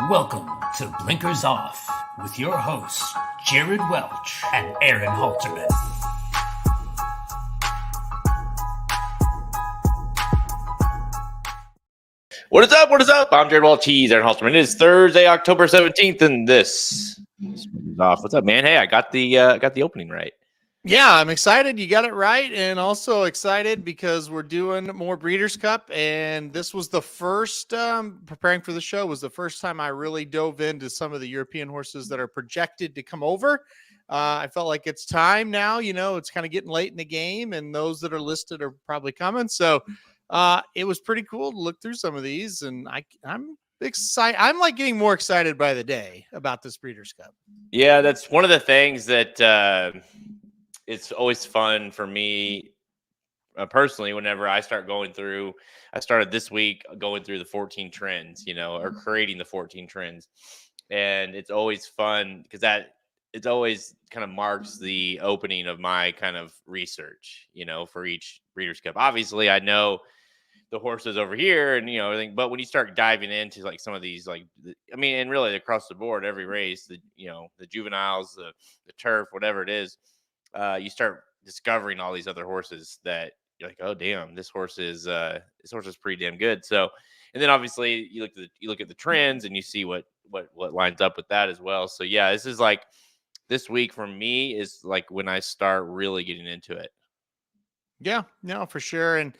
Welcome to Blinkers Off with your hosts, Jared Welch and Aaron Halterman. What is up? What is up? I'm Jared Welch. He's Aaron Halterman. It is Thursday, October 17th, and this is off. What's up, man? Hey, I got the opening right. Yeah, I'm excited. You got it right, and also excited because we're doing more Breeders' Cup, and this was the first preparing for the show was the first time I really dove into some of the European horses that are projected to come over. I felt like it's time now. You know, it's kind of getting late in the game, and those that are listed are probably coming. So it was pretty cool to look through some of these, and I'm excited. I'm like getting more excited by the day about this Breeders' Cup. Yeah, that's one of the things that it's always fun for me personally whenever I start going through. I started this week going through the 14 trends, or creating the 14 trends, and it's always fun because it always kind of marks the opening of my kind of research, for each Breeders' Cup. Obviously, I know the horses over here and everything, but when you start diving into like some of these, and really across the board, every race, the juveniles, the turf, whatever it is, you start discovering all these other horses that you're like, oh damn, this horse is pretty damn good. So, and then obviously you look at the trends and you see what lines up with that as well. So yeah, this is like this week for me is like when I start really getting into it. Yeah, no, for sure. And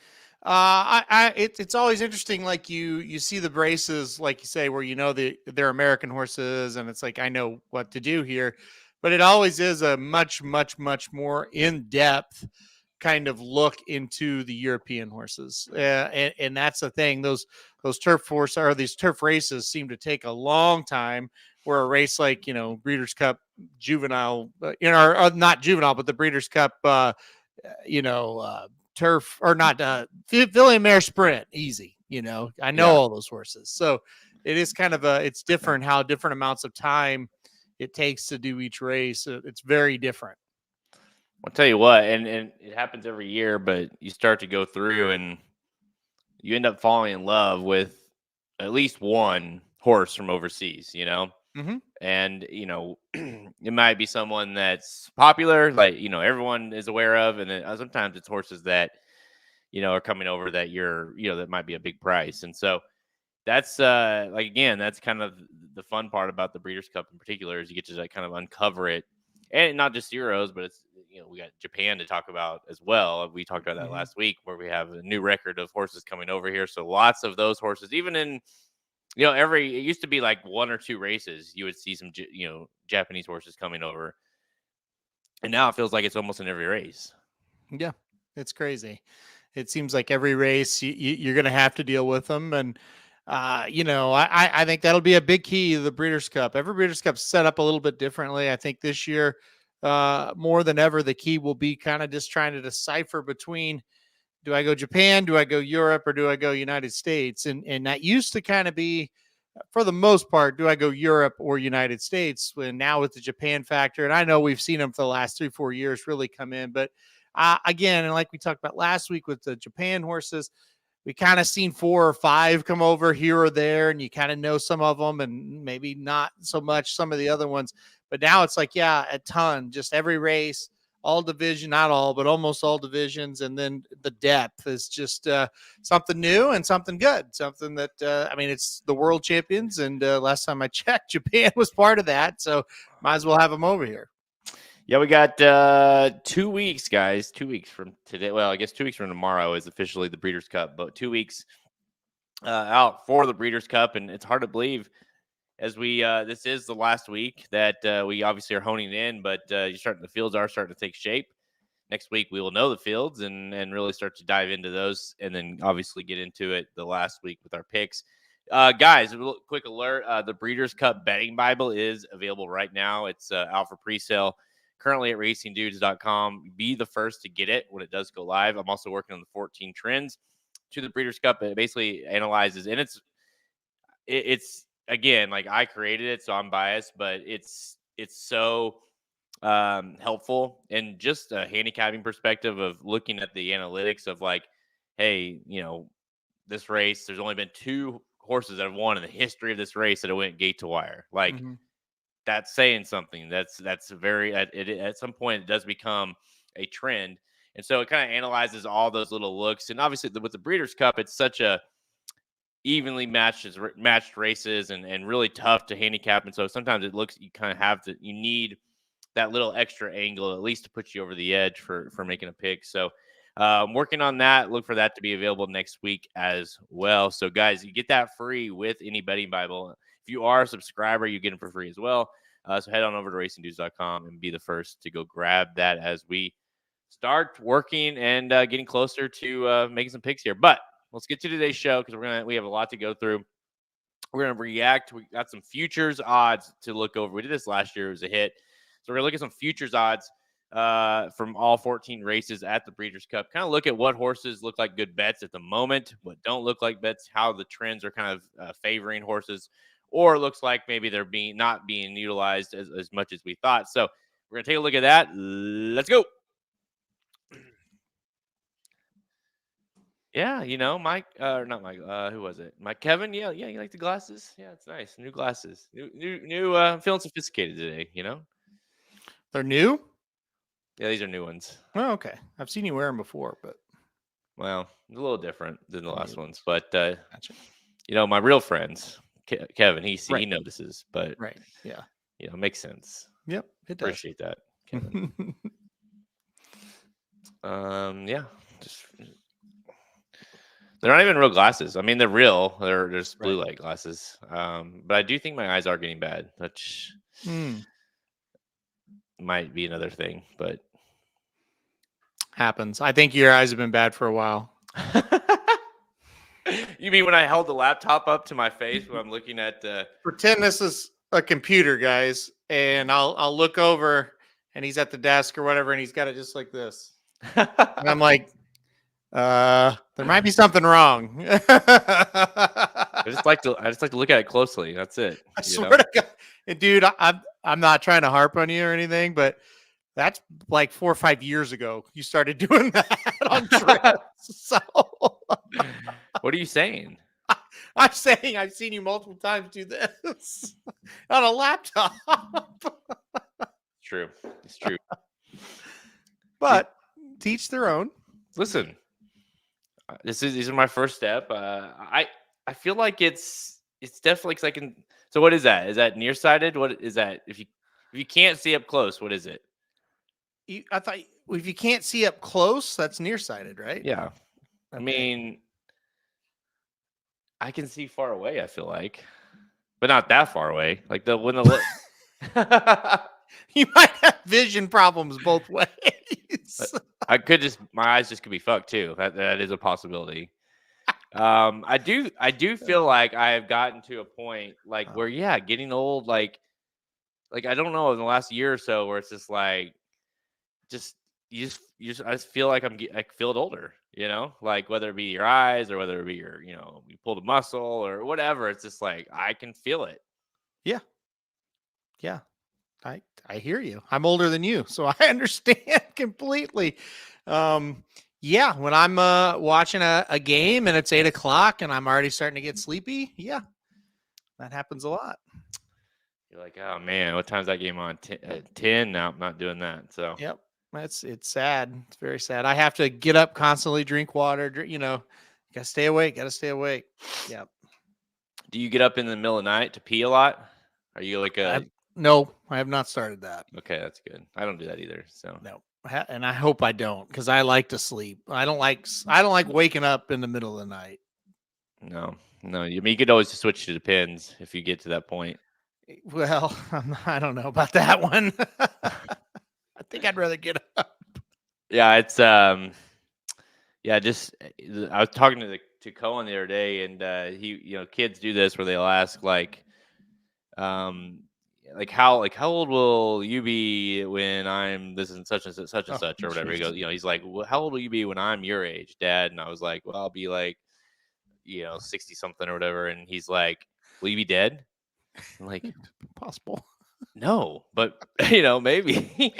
it's always interesting. Like you see the braces, like you say, where they're American horses, and it's like I know what to do here, but it always is a much, much, much more in depth kind of look into the European horses, and that's the thing. Those these turf races seem to take a long time. Where a race like Breeders' Cup Juvenile, not Juvenile, but the Breeders' Cup, turf or not, filly and mare sprint, easy. I know all those horses, so it is kind of it's different how different amounts of time it takes to do each race. It's very different. I'll tell you what, and it happens every year, but you start to go through and you end up falling in love with at least one horse from overseas, Mm-hmm. and it might be someone that's popular, like everyone is aware of, and then sometimes it's horses that are coming over that that might be a big price. And so that's again, that's kind of the fun part about the Breeders' Cup in particular, is you get to like kind of uncover it, and not just Euros, but it's we got Japan to talk about as well. We talked about that last week, where we have a new record of horses coming over here. So lots of those horses, even in it used to be like one or two races you would see some Japanese horses coming over, and now it feels like it's almost in every race. Yeah, it's crazy. It seems like every race you're going to have to deal with them. And, I think that'll be a big key to the Breeders' Cup. Every Breeders' Cup set up a little bit differently. I think this year, more than ever, the key will be kind of just trying to decipher between, do I go Japan, do I go Europe, or do I go United States? And that used to kind of be, for the most part, do I go Europe or United States? When now with the Japan factor, and I know we've seen them for the last 3-4 years really come in, but again, and like we talked about last week with the Japan horses, we kind of seen 4 or 5 come over here or there, and you kind of know some of them and maybe not so much some of the other ones. But now it's like, yeah, a ton, just every race, all division, not all, but almost all divisions. And then the depth is just something new and something good, something that, it's the world champions. And last time I checked, Japan was part of that. So might as well have them over here. Yeah, we got 2 weeks, guys. 2 weeks from today. Well, I guess 2 weeks from tomorrow is officially the Breeders' Cup, but 2 weeks out for the Breeders' Cup, and it's hard to believe as we this is the last week that we obviously are honing in, but the fields are starting to take shape. Next week we will know the fields and really start to dive into those, and then obviously get into it the last week with our picks. Guys, a quick alert: the Breeders' Cup betting Bible is available right now. It's out for pre-sale currently at racingdudes.com. Be the first to get it when it does go live. I'm also working on the 14 trends to the Breeders' Cup. It basically analyzes, and it's again, like, I created it, so I'm biased, but it's so helpful in just a handicapping perspective of looking at the analytics of like, hey, this race, there's only been 2 horses that have won in the history of this race that have went gate to wire. Like, that's saying something. That's very at some point it does become a trend, and so it kind of analyzes all those little looks. And obviously, with the Breeders' Cup, it's such a evenly matched races and really tough to handicap. And so sometimes it looks, you kind of have to, you need that little extra angle at least to put you over the edge for making a pick. So I'm working on that. Look for that to be available next week as well. So guys, you get that free with any betting Bible. If you are a subscriber, you get them for free as well. So head on over to racingdudes.com and be the first to go grab that as we start working and getting closer to making some picks here. But let's get to today's show because we have a lot to go through. We're gonna react. We got some futures odds to look over. We did this last year; it was a hit. So we're gonna look at some futures odds from all 14 races at the Breeders' Cup. Kind of look at what horses look like good bets at the moment, what don't look like bets, how the trends are kind of favoring horses, or it looks like maybe they're not being utilized as much as we thought. So we're gonna take a look at that. Let's go. Yeah, Mike, not Mike. Who was it? Mike, Kevin. Yeah. You like the glasses? Yeah, it's nice. New glasses. New. Feeling sophisticated today. They're new. Yeah, these are new ones. Oh, okay. I've seen you wear them before, but well, a little different than the last ones. But gotcha. My real friends, Kevin, he notices. But right, yeah, makes sense. Yep, it does. Appreciate that, Kevin. Yeah, just. They're not even real glasses. I mean, they're real. They're just blue light glasses. But I do think my eyes are getting bad, which might be another thing, but happens. I think your eyes have been bad for a while. You mean when I held the laptop up to my face when I'm looking at pretend this is a computer, guys, and I'll look over and he's at the desk or whatever, and he's got it just like this. And I'm like, there might be something wrong. I just like to look at it closely. That's it. I swear to God. And dude, I'm not trying to harp on you or anything, but that's like 4 or 5 years ago. You started doing that on trips. So what are you saying? I'm saying I've seen you multiple times do this on a laptop. True. It's true. But teach their own. Listen. These are my first step. I feel like it's definitely because I can. So what is that? Is that nearsighted? What is that? If you can't see up close, what is it? I thought if you can't see up close, that's nearsighted, right? Yeah. Okay. I mean, I can see far away. I feel like, but not that far away. Like when the you might have vision problems both ways. I could my eyes just could be fucked too. That is a possibility. I do feel like I have gotten to a point where getting old, like I don't know, in the last year or so where it's just like I just feel like I feel it older, like whether it be your eyes or whether it be your, you pulled a muscle or whatever, it's just like I can feel it. Yeah. I hear you. I'm older than you, so I understand completely. When I'm watching a game and it's 8 o'clock and I'm already starting to get sleepy, that happens a lot. You're like, oh man, what time's that game on? 10? No, I'm not doing that. So yep, it's sad. It's very sad. I have to get up constantly, drink water. Gotta stay awake. Yep. Do you get up in the middle of the night to pee a lot? Are you like no, I have not started that. Okay, that's good. I don't do that either. So no, and I hope I don't because I like to sleep. I don't like waking up in the middle of the night. No. You could always switch to the pins if you get to that point. Well, I don't know about that one. I think I'd rather get up. Yeah, it's I was talking to Cohen the other day, and he, kids do this where they'll ask how old will you be when I'm this and such and such and such or whatever. He goes, he's like, well, how old will you be when I'm your age, Dad? And I was like, well, I'll be like, 60 something or whatever. And he's like, will you be dead? I'm like, possible. No, but maybe.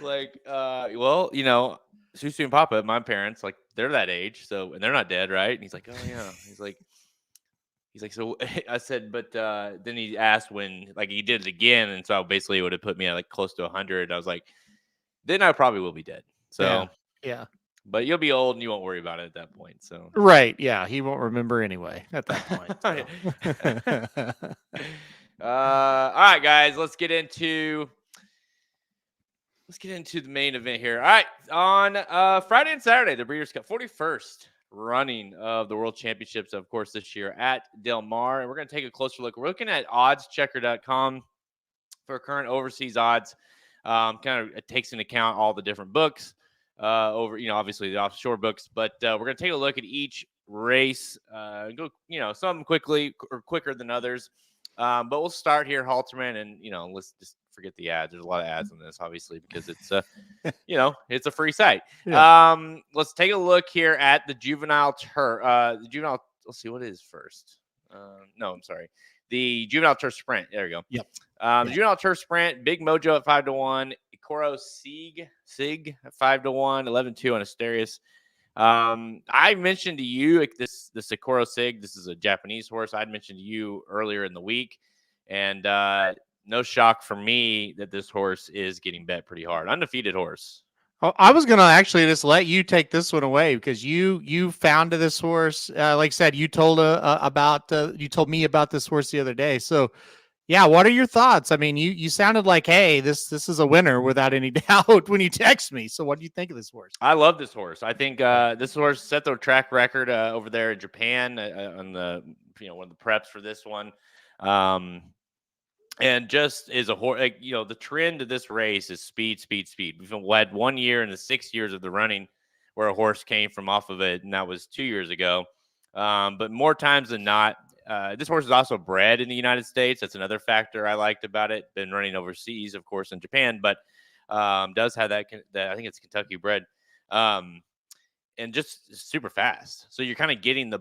Well, Susu and Papa, my parents, like they're that age, so and they're not dead, right? And he's like, oh yeah. He's like, so I said, but then he asked when like he did it again, and so basically it would have put me at like close to 100. I was like, then I probably will be dead. Yeah. So, Yeah. but you'll be old and you won't worry about it at that point. So, Right. Yeah. He won't remember anyway at that point. all right, guys, let's get into the main event here. All right, on Friday and Saturday, the Breeders' Cup 41st running of the World Championships, of course, this year at Del Mar. And we're going to take a closer look. We're looking at oddschecker.com for current overseas odds. Kind of it takes into account all the different books over, obviously the offshore books. But we're going to take a look at each race, go, some quickly or quicker than others. But we'll start here, Halterman, and let's just forget the ads. There's a lot of ads on this, obviously, because it's it's a free site. Yeah. Let's take a look here at the Juvenile Turf. Let's see what it is first. No, I'm sorry. The Juvenile Turf Sprint. There we go. Yep. The Juvenile Turf Sprint, Big Mojo at 5-1, Ikoro Sig at 5-1, 11-2 on Asterius. I mentioned to you this Ikoro Sig. This is a Japanese horse. I'd mentioned to you earlier in the week, and no shock for me that this horse is getting bet pretty hard. Undefeated horse. Oh, I was going to actually just let you take this one away because you founded this horse. Like I said, you told you told me about this horse the other day. So, yeah, what are your thoughts? I mean, you sounded like, hey, this is a winner without any doubt when you text me. So, what do you think of this horse? I love this horse. I think this horse set the track record over there in Japan on the one of the preps for this one. And just is a horse, the trend of this race is speed, speed, speed. We've had 1 year in the 6 years of the running where a horse came from off of it, and that was 2 years ago. But more times than not, this horse is also bred in the United States. That's another factor I liked about it. Been running overseas, of course, in Japan, but does have that I think it's Kentucky bred. And just super fast. So you're kind of getting the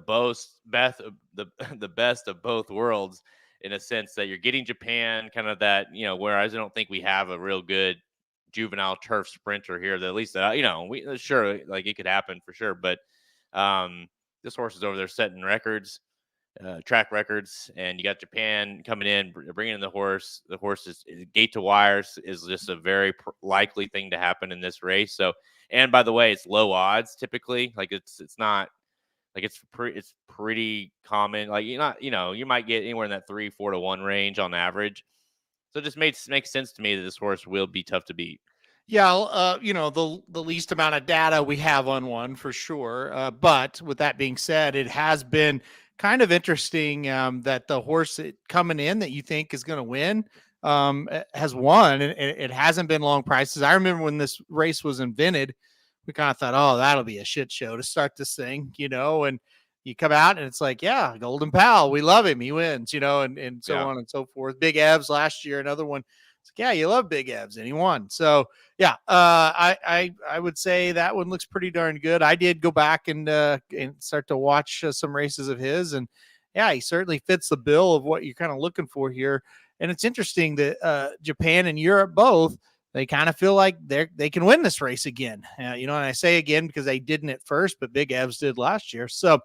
best of both worlds, in a sense that you're getting Japan, kind of that, whereas I don't think we have a real good juvenile turf sprinter here that at least, we sure, like it could happen for sure. But this horse is over there setting records, track records, and you got Japan coming in, bringing in the horse. The horse is gate to wires is just a very likely thing to happen in this race. So, and by the way, it's low odds typically. Like it's not, like it's pretty common. Like you might get anywhere in that 3-4 to 1 range on average. So it just makes sense to me that this horse will be tough to beat. Yeah, the least amount of data we have on one for sure. But with that being said, it has been kind of interesting that the horse coming in that you think is going to win has won, and it hasn't been long prices. I remember when this race was invented, we kind of thought, oh, that'll be a shit show to start this thing, and you come out and it's like, yeah, Golden Pal, we love him. He wins, and so on and so forth. Big Evs last year, another one. It's like, yeah, you love Big Evs, and he won. So yeah, I would say that one looks pretty darn good. I did go back and start to watch some races of his, and yeah, he certainly fits the bill of what you're kind of looking for here. And it's interesting that Japan and Europe both, they kind of feel like they can win this race again. And I say again because they didn't at first, but Big Evs did last year. So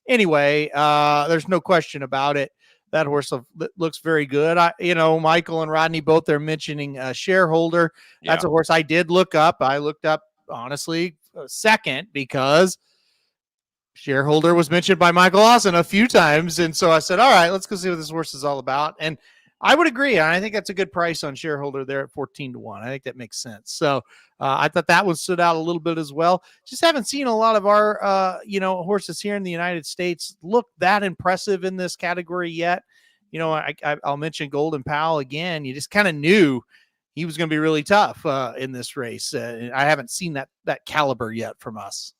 anyway, there's no question about it. That horse looks very good. Michael and Rodney both are mentioning Shareholder. Yeah. That's a horse I did look up. I looked up, honestly, second because Shareholder was mentioned by Michael Lawson a few times. And so I said, all right, let's go see what this horse is all about. And I would agree. And I think that's a good price on Shareholder there at 14-1. I think that makes sense. So I thought that one stood out a little bit as well. Just haven't seen a lot of our, horses here in the United States look that impressive in this category yet. I'll mention Golden Pal again. You just kind of knew he was going to be really tough in this race. I haven't seen that caliber yet from us.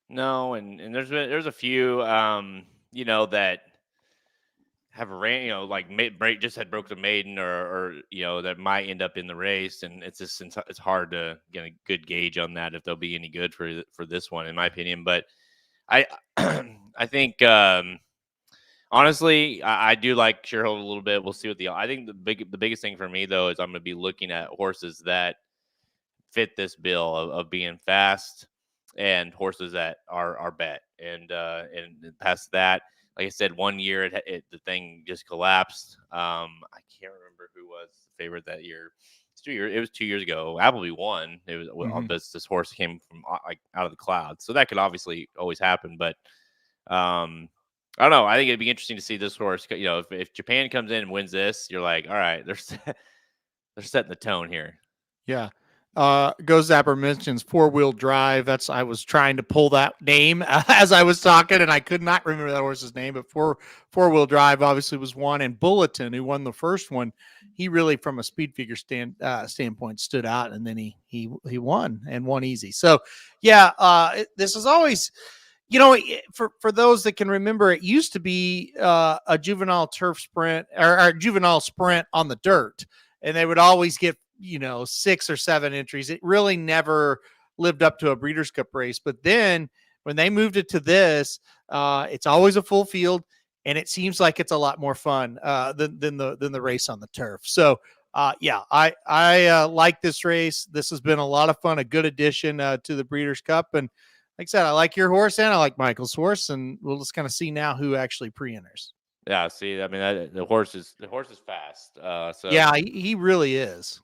No, and there's a few, that have ran, like just had broke the maiden or that might end up in the race, and it's hard to get a good gauge on that if they'll be any good for this one, in my opinion. But I I think honestly I do like Shareholder a little bit. We'll see what I think the biggest thing for me though is I'm going to be looking at horses that fit this bill of being fast and horses that are bet. And past that, like I said, 1 year the thing just collapsed. I can't remember who was the favorite that year. It was 2 years ago. Appleby won. It was this horse came from like out of the clouds, so that could obviously always happen. But I don't know. I think it'd be interesting to see this horse. You know, if Japan comes in and wins this, you're like, all right, they're setting the tone here. Yeah. Go Zapper mentions 4-wheel drive. I was trying to pull that name as I was talking, and I could not remember that horse's name. But 4-wheel drive obviously was one, and Bulletin, who won the first one, he really, from a speed figure standpoint, stood out, and then he won and won easy. So yeah, this is always, you know, for those that can remember, it used to be a juvenile turf sprint or juvenile sprint on the dirt, and they would always get, you know, 6 or 7 entries. It really never lived up to a Breeders' Cup race. But then when they moved it to this, it's always a full field, and it seems like it's a lot more fun than the race on the turf. So yeah, I like this race. This has been a lot of fun, a good addition to the Breeders' Cup. And like I said, I like your horse and I like Michael's horse, and we'll just kind of see now who actually pre-enters. Yeah, see, I mean, the horse is fast. So yeah, he really is.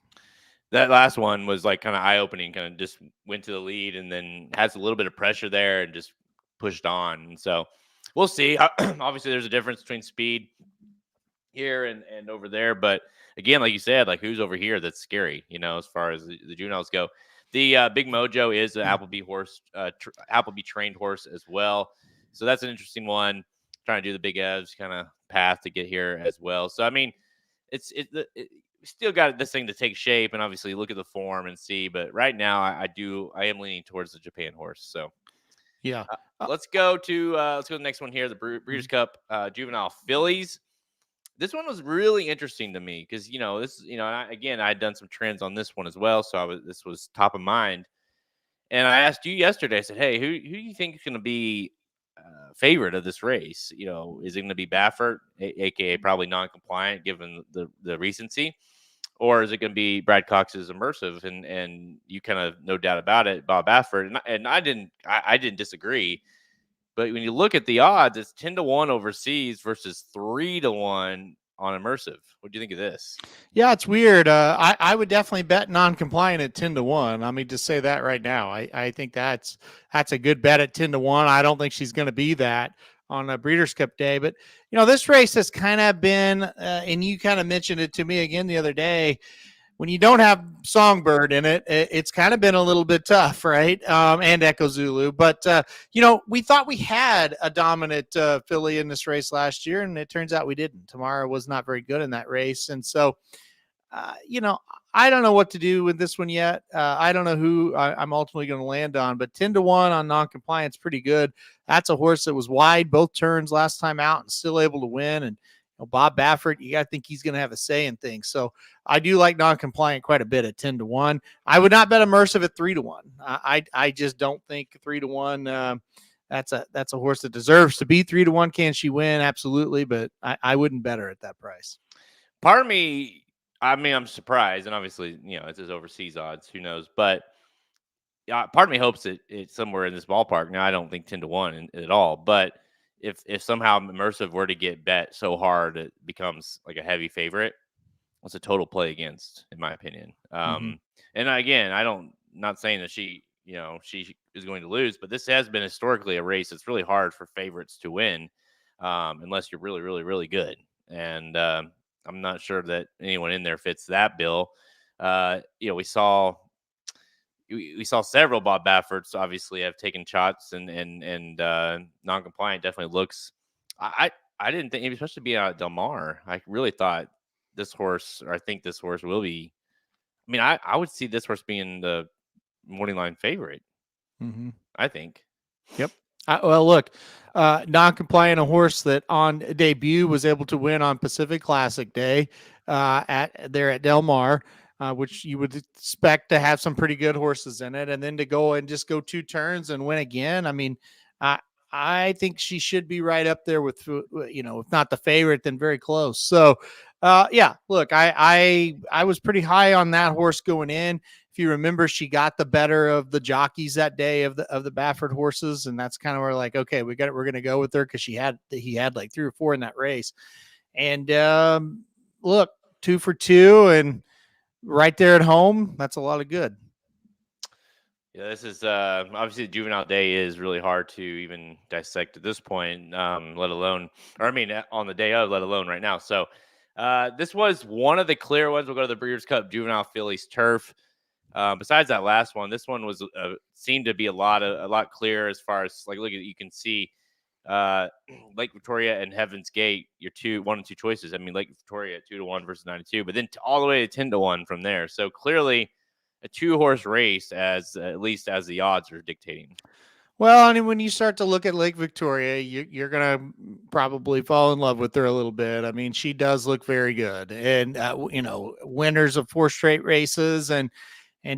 That last one was like kind of eye-opening, kind of just went to the lead and then has a little bit of pressure there and just pushed on. And so we'll see. Obviously, there's a difference between speed here and over there. But again, like you said, like who's over here that's scary, you know, as far as the juveniles go. The Big Mojo is an Appleby horse, Appleby trained horse as well. So that's an interesting one. Trying to do the Big Evs kind of path to get here as well. So, I mean, we still got this thing to take shape and obviously look at the form and see. But right now, I am leaning towards the Japan horse. So yeah, let's go to the next one here, the Breeders' Cup Juvenile fillies. This one was really interesting to me because, you know, this, you know, I had done some trends on this one as well, so this was top of mind. And I asked you yesterday. I said, "Hey, who do you think is going to be favorite of this race? You know, is it going to be Baffert, aka probably non-compliant given the recency, or is it going to be Brad Cox's immersive?" And you kind of, no doubt about it, Bob Baffert. And I didn't disagree. But when you look at the odds, it's 10-1 overseas versus 3-1 on immersive. What do you think of this? Yeah, it's weird. I would definitely bet non-compliant at 10-1. I mean, just say that right now. I think that's a good bet at 10-1. I don't think she's going to be that on a Breeders' Cup day. But, you know, this race has kind of been, and you kind of mentioned it to me again the other day, when you don't have Songbird in it, it's kind of been a little bit tough, right? And Echo Zulu. But, you know, we thought we had a dominant filly in this race last year, and it turns out we didn't. Tamara was not very good in that race. And so, you know, I don't know what to do with this one yet. I don't know who I'm ultimately going to land on, but 10-1 on non-compliance, pretty good. That's a horse that was wide both turns last time out and still able to win. And Bob Baffert, you got to think he's going to have a say in things. So I do like non-compliant quite a bit at 10-1. I would not bet immersive at 3-1. I just don't think 3-1. That's a horse that deserves to be 3-1. Can she win? Absolutely. But I wouldn't bet her at that price. Part of me, I mean, I'm surprised. And obviously, you know, it's his overseas odds. Who knows? But part of me hopes it's somewhere in this ballpark. Now, I don't think 10-1 at all. But if somehow immersive were to get bet so hard it becomes like a heavy favorite, it's a total play against, in my opinion. And again, not saying that she is going to lose, but this has been historically a race that's really hard for favorites to win, unless you're really, really, really good. And I'm not sure that anyone in there fits that bill. You know, we saw several Bob Bafferts obviously have taken shots and non-compliant definitely looks. I didn't think, especially being out at Del Mar, I really thought this horse, or I think this horse will be. I mean, I would see this horse being the morning line favorite. Mm-hmm. I think. Yep. Well, look, non-compliant, a horse that on debut was able to win on Pacific Classic Day at Del Mar. Which you would expect to have some pretty good horses in it, and then to go and just go 2 turns and win again. I mean, I think she should be right up there with, you know, if not the favorite, then very close. So, yeah, look, I was pretty high on that horse going in. if you remember, she got the better of the jockeys that day of the Baffert horses, and that's kind of where like, okay, we're gonna go with her because he had like 3 or 4 in that race, and look, 2 for 2, and right there at home, that's a lot of good. Yeah, this is obviously the Juvenile day is really hard to even dissect at this point, let alone, or I mean, on the day of, let alone right now. So this was one of the clear ones. We'll go to the Breeders' Cup Juvenile Fillies Turf. Besides that last one, this one was seemed to be a lot clearer as far as like, look at, you can see Lake Victoria and Heaven's Gate, your 1 and 2 choices. I mean, Lake Victoria 2-1 versus 9-2, but then all the way to 10-1 from there. So clearly a 2-horse race, as at least as the odds are dictating. Well, I mean, when you start to look at Lake Victoria, you're going to probably fall in love with her a little bit. I mean, she does look very good, and winners of 4 straight races and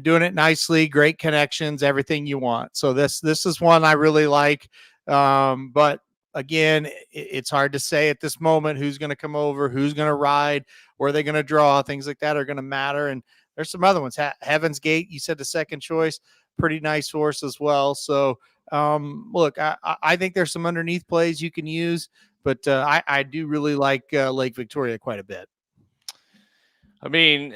doing it nicely, great connections, everything you want. So this is one I really like. But again, it's hard to say at this moment who's going to come over, who's going to ride, where they're going to draw. Things like that are going to matter. And there's some other ones. Heaven's Gate, you said the second choice, pretty nice horse as well. So look, I think there's some underneath plays you can use, but I do really like Lake Victoria quite a bit. I mean,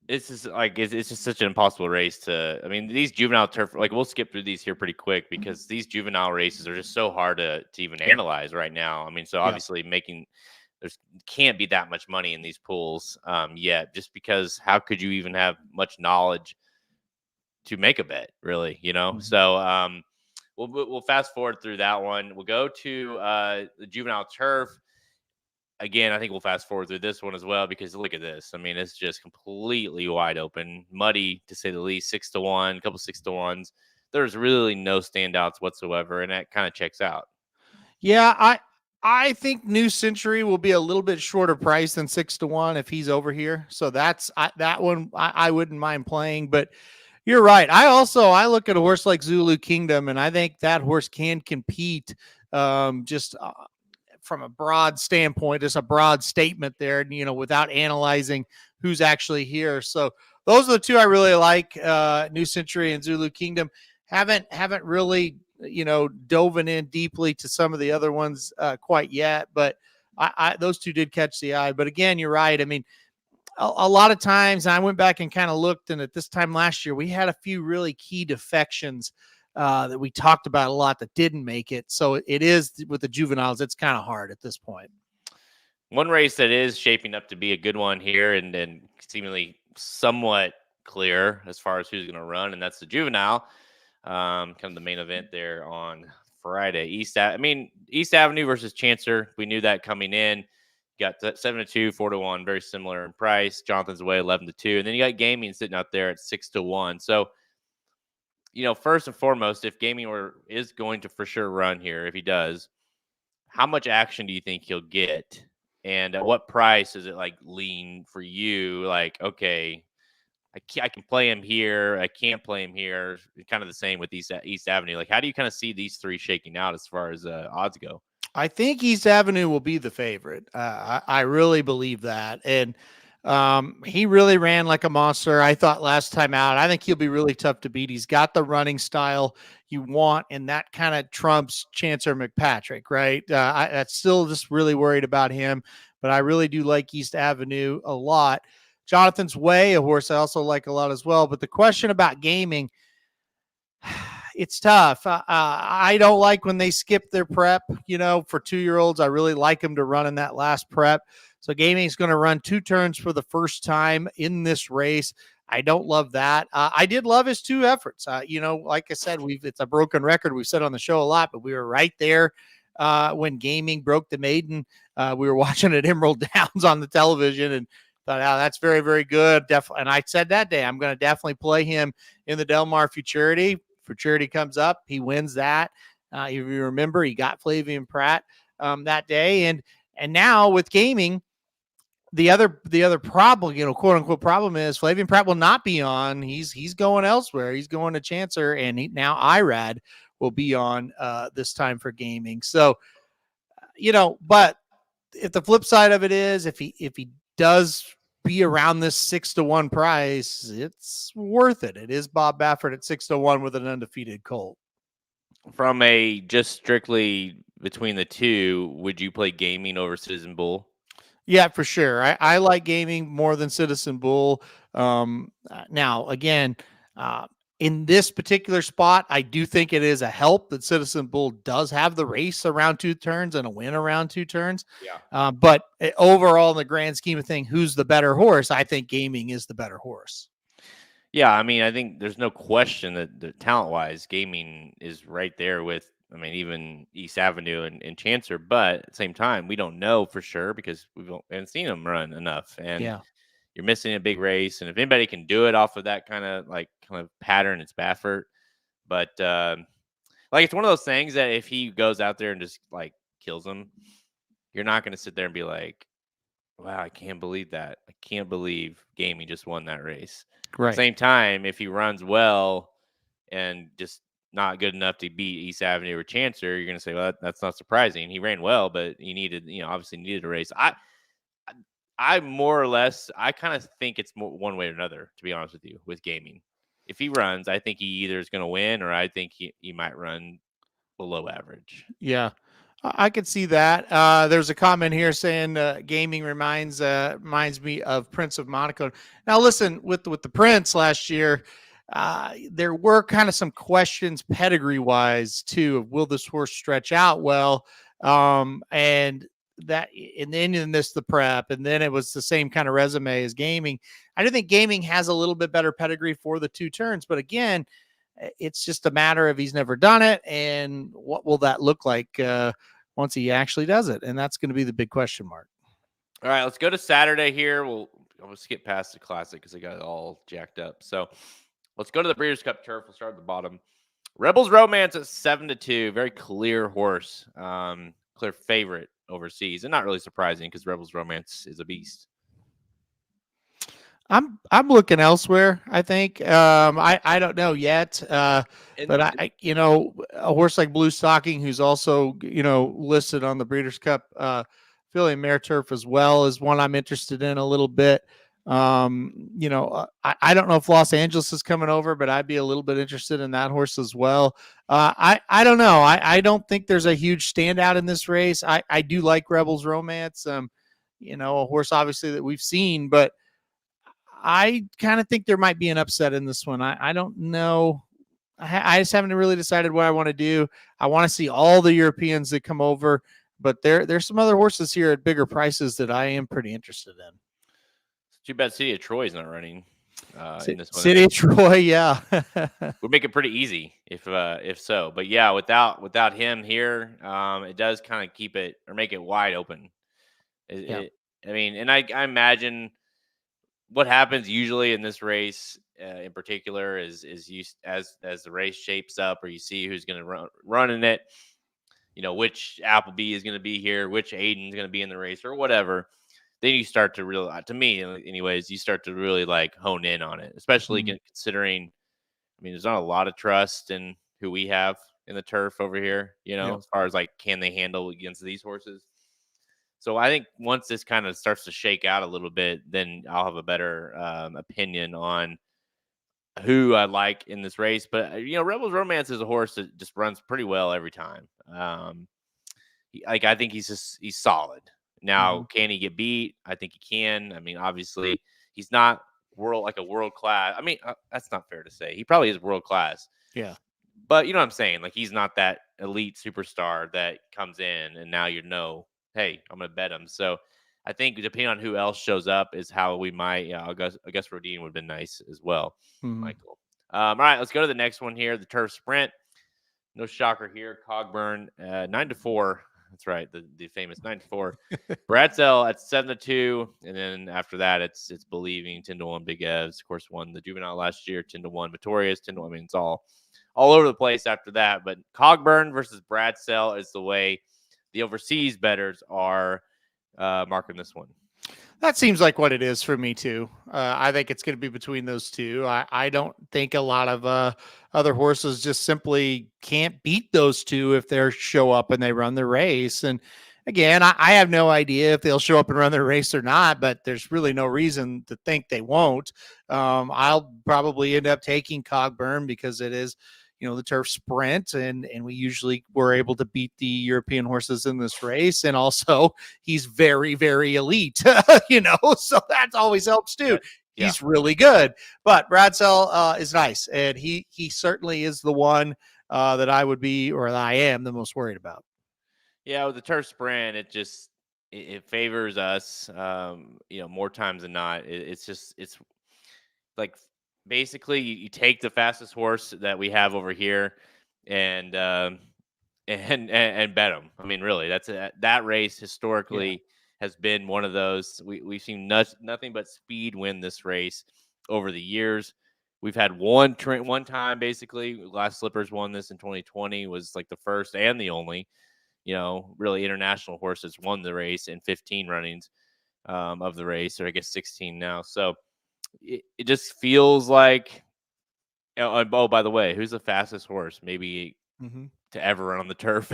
this is like, it's just such an impossible race to, I mean, these Juvenile turf, like we'll skip through these here pretty quick because these Juvenile races are just so hard to even analyze right now. I mean, so obviously there's can't be that much money in these pools yet, just because how could you even have much knowledge to make a bet, really, Mm-hmm. So we'll fast forward through that one. We'll go to the Juvenile turf. Again, I think we'll fast forward through this one as well, because look at this. I mean, it's just completely wide open, muddy to say the least, 6-1, a couple 6-1s. There's really no standouts whatsoever, and that kind of checks out. Yeah, I think New Century will be a little bit shorter price than 6-1 if he's over here. So that's that one I wouldn't mind playing, but you're right. I look at a horse like Zulu Kingdom, and I think that horse can compete just from a broad standpoint, just a broad statement there, without analyzing who's actually here. So those are the 2 I really like, New Century and Zulu Kingdom. Haven't really dove in deeply to some of the other ones quite yet, but those 2 did catch the eye. But again, you're right. I mean, a lot of times I went back and kind of looked, and at this time last year, we had a few really key defections that we talked about a lot that didn't make it. So it is with the juveniles, it's kind of hard at this point. One race that is shaping up to be a good one here and seemingly somewhat clear as far as who's going to run, and that's the Juvenile. Kind of the main event there on Friday. East Avenue versus Chancer. We knew that coming in. Got 7-2, 4-1, very similar in price. Jonathan's Way 11-2, and then you got Gaming sitting out there at 6-1. So, first and foremost, if Gaming is going to for sure run here, if he does, how much action do you think he'll get, and at what price is it like lean for you? Like, okay, I can play him here. I can't play him here. Kind of the same with East Avenue. Like, how do you kind of see these 3 shaking out as far as odds go? I think East Avenue will be the favorite. I really believe that. And he really ran like a monster, I thought, last time out. I think he'll be really tough to beat. He's got the running style you want, and that kind of trumps Chancer McPatrick, right? I'm still just really worried about him, but I really do like East Avenue a lot. Jonathan's Way, a horse I also like a lot as well. But the question about Gaming, it's tough. I don't like when they skip their prep, for 2-year-olds. I really like them to run in that last prep. So Gaming is going to run 2 turns for the first time in this race. I don't love that. I did love his 2 efforts. Like I said, it's a broken record. We've said on the show a lot, but we were right there when Gaming broke the maiden. We were watching at Emerald Downs on the television and thought, that's very, very good. Definitely. And I said that day, I'm going to definitely play him in the Del Mar Futurity. Futurity comes up. He wins that. If you remember, he got Flavian Pratt that day. And now with Gaming, the other problem, quote unquote problem, is Flavian Pratt will not be on. He's going elsewhere. He's going to Chancer, and now IRAD will be on this time for Gaming. So, but if the flip side of it is, if he does be around this 6-1 price, it's worth it. It is Bob Baffert at 6-1 with an undefeated colt. From a just strictly between the two, would you play Gaming over Citizen Bull? Yeah, for sure. I like Gaming more than Citizen Bull. Now, again, in this particular spot, I do think it is a help that Citizen Bull does have the race around 2 turns and a win around 2 turns. Yeah. But overall, in the grand scheme of things, who's the better horse? I think Gaming is the better horse. Yeah, I mean, I think there's no question that talent-wise, Gaming is right there with, I mean, even East Avenue and Chancer. But at the same time, we don't know for sure because we haven't seen him run enough. And you're missing a big race. And if anybody can do it off of that kind of pattern, it's Baffert. But it's one of those things that if he goes out there and just like kills him, you're not going to sit there and be like, wow, I can't believe that. I can't believe Gaming just won that race. Right. Same time, if he runs well and just not good enough to beat East Avenue or Chancer, you're going to say, well, that's not surprising. He ran well, but he needed, obviously needed a race. I more or less, I kind of think it's more one way or another, to be honest with you, with Gaming. If he runs, I think he either is going to win or I think he might run below average. Yeah. I could see that. There's a comment here saying Gaming reminds me of Prince of Monaco. Now, listen, with the Prince last year, there were kind of some questions pedigree-wise too. Will this horse stretch out well? And then you missed the prep, and then it was the same kind of resume as Gaming. I do think Gaming has a little bit better pedigree for the 2 turns, but again, it's just a matter of he's never done it, and what will that look like once he actually does it? And that's going to be the big question mark. All right, let's go to Saturday here. I'll skip past the Classic because I got it all jacked up. So let's go to the Breeders' Cup Turf. We'll start at the bottom. Rebels Romance at 7-2. Very clear horse. Clear favorite overseas, and not really surprising because Rebels Romance is a beast. I'm looking elsewhere. I think I don't know yet, but I a horse like Blue Stocking, who's also listed on the Breeders' Cup filly and mare turf as well, is one I'm interested in a little bit. I don't know if Los Angeles is coming over, but I'd be a little bit interested in that horse as well. I don't know. I don't think there's a huge standout in this race. I do like Rebels Romance. A horse obviously that we've seen, but I kind of think there might be an upset in this one. I don't know. I just haven't really decided what I want to do. I want to see all the Europeans that come over, but there's some other horses here at bigger prices that I am pretty interested in. It's too bad City of Troy is not running in this one. City of Troy, yeah. Would make it pretty easy if so. But yeah, without him here, it does kind of keep it or make it wide open. I imagine what happens usually in this race in particular is you as the race shapes up or you see who's going to run in it, which Appleby is going to be here, which Aiden's going to be in the race or whatever. Then you start to really, to me anyways, you start to really like hone in on it, especially considering, there's not a lot of trust in who we have in the turf over here, as far as like, can they handle against these horses? So I think once this kind of starts to shake out a little bit, then I'll have a better opinion on who I like in this race. But, Rebels Romance is a horse that just runs pretty well every time. I think he's solid. Now, can he get beat? I think he can. Obviously, he's not a world class. That's not fair to say. He probably is world class. Yeah. But you know what I'm saying? Like, he's not that elite superstar that comes in and now hey, I'm going to bet him. So I think depending on who else shows up is how we might, I guess Rodin would have been nice as well, Michael. All right, let's go to the next one here, the Turf Sprint. No shocker here. Cogburn, 9-4. That's right, the famous 9-4. Bradsell at 7-2. And then after that, it's Believing, 10-1. Big Evs, of course, won the Juvenile last year, 10-1. Victorious, 10-1. It's all over the place after that. But Cogburn versus Bradsell is the way the overseas bettors are marking this one. That seems like what it is for me too. I think it's going to be between those two. I don't think a lot of other horses just simply can't beat those two if they show up and they run the race. And again, I have no idea if they'll show up and run their race or not, but there's really no reason to think they won't. I'll probably end up taking Cogburn because it is, the turf sprint, and we usually were able to beat the European horses in this race. And also he's very, very elite, so that always helps too. Yeah. He's really good. But Bradsell is nice, and he certainly is the one that I would be, or that I am, the most worried about. Yeah, with the turf sprint, it favors us, more times than not. It's like basically you take the fastest horse that we have over here and bet them. I mean, really, that race historically has been one of those. We've seen nothing but speed win this race over the years. We've had one time basically. Last Slippers won this in 2020, was like the first and the only, really international horses won the race in 15 runnings of the race, or I guess 16 now. So it just feels like, oh, by the way, who's the fastest horse maybe to ever run on the turf?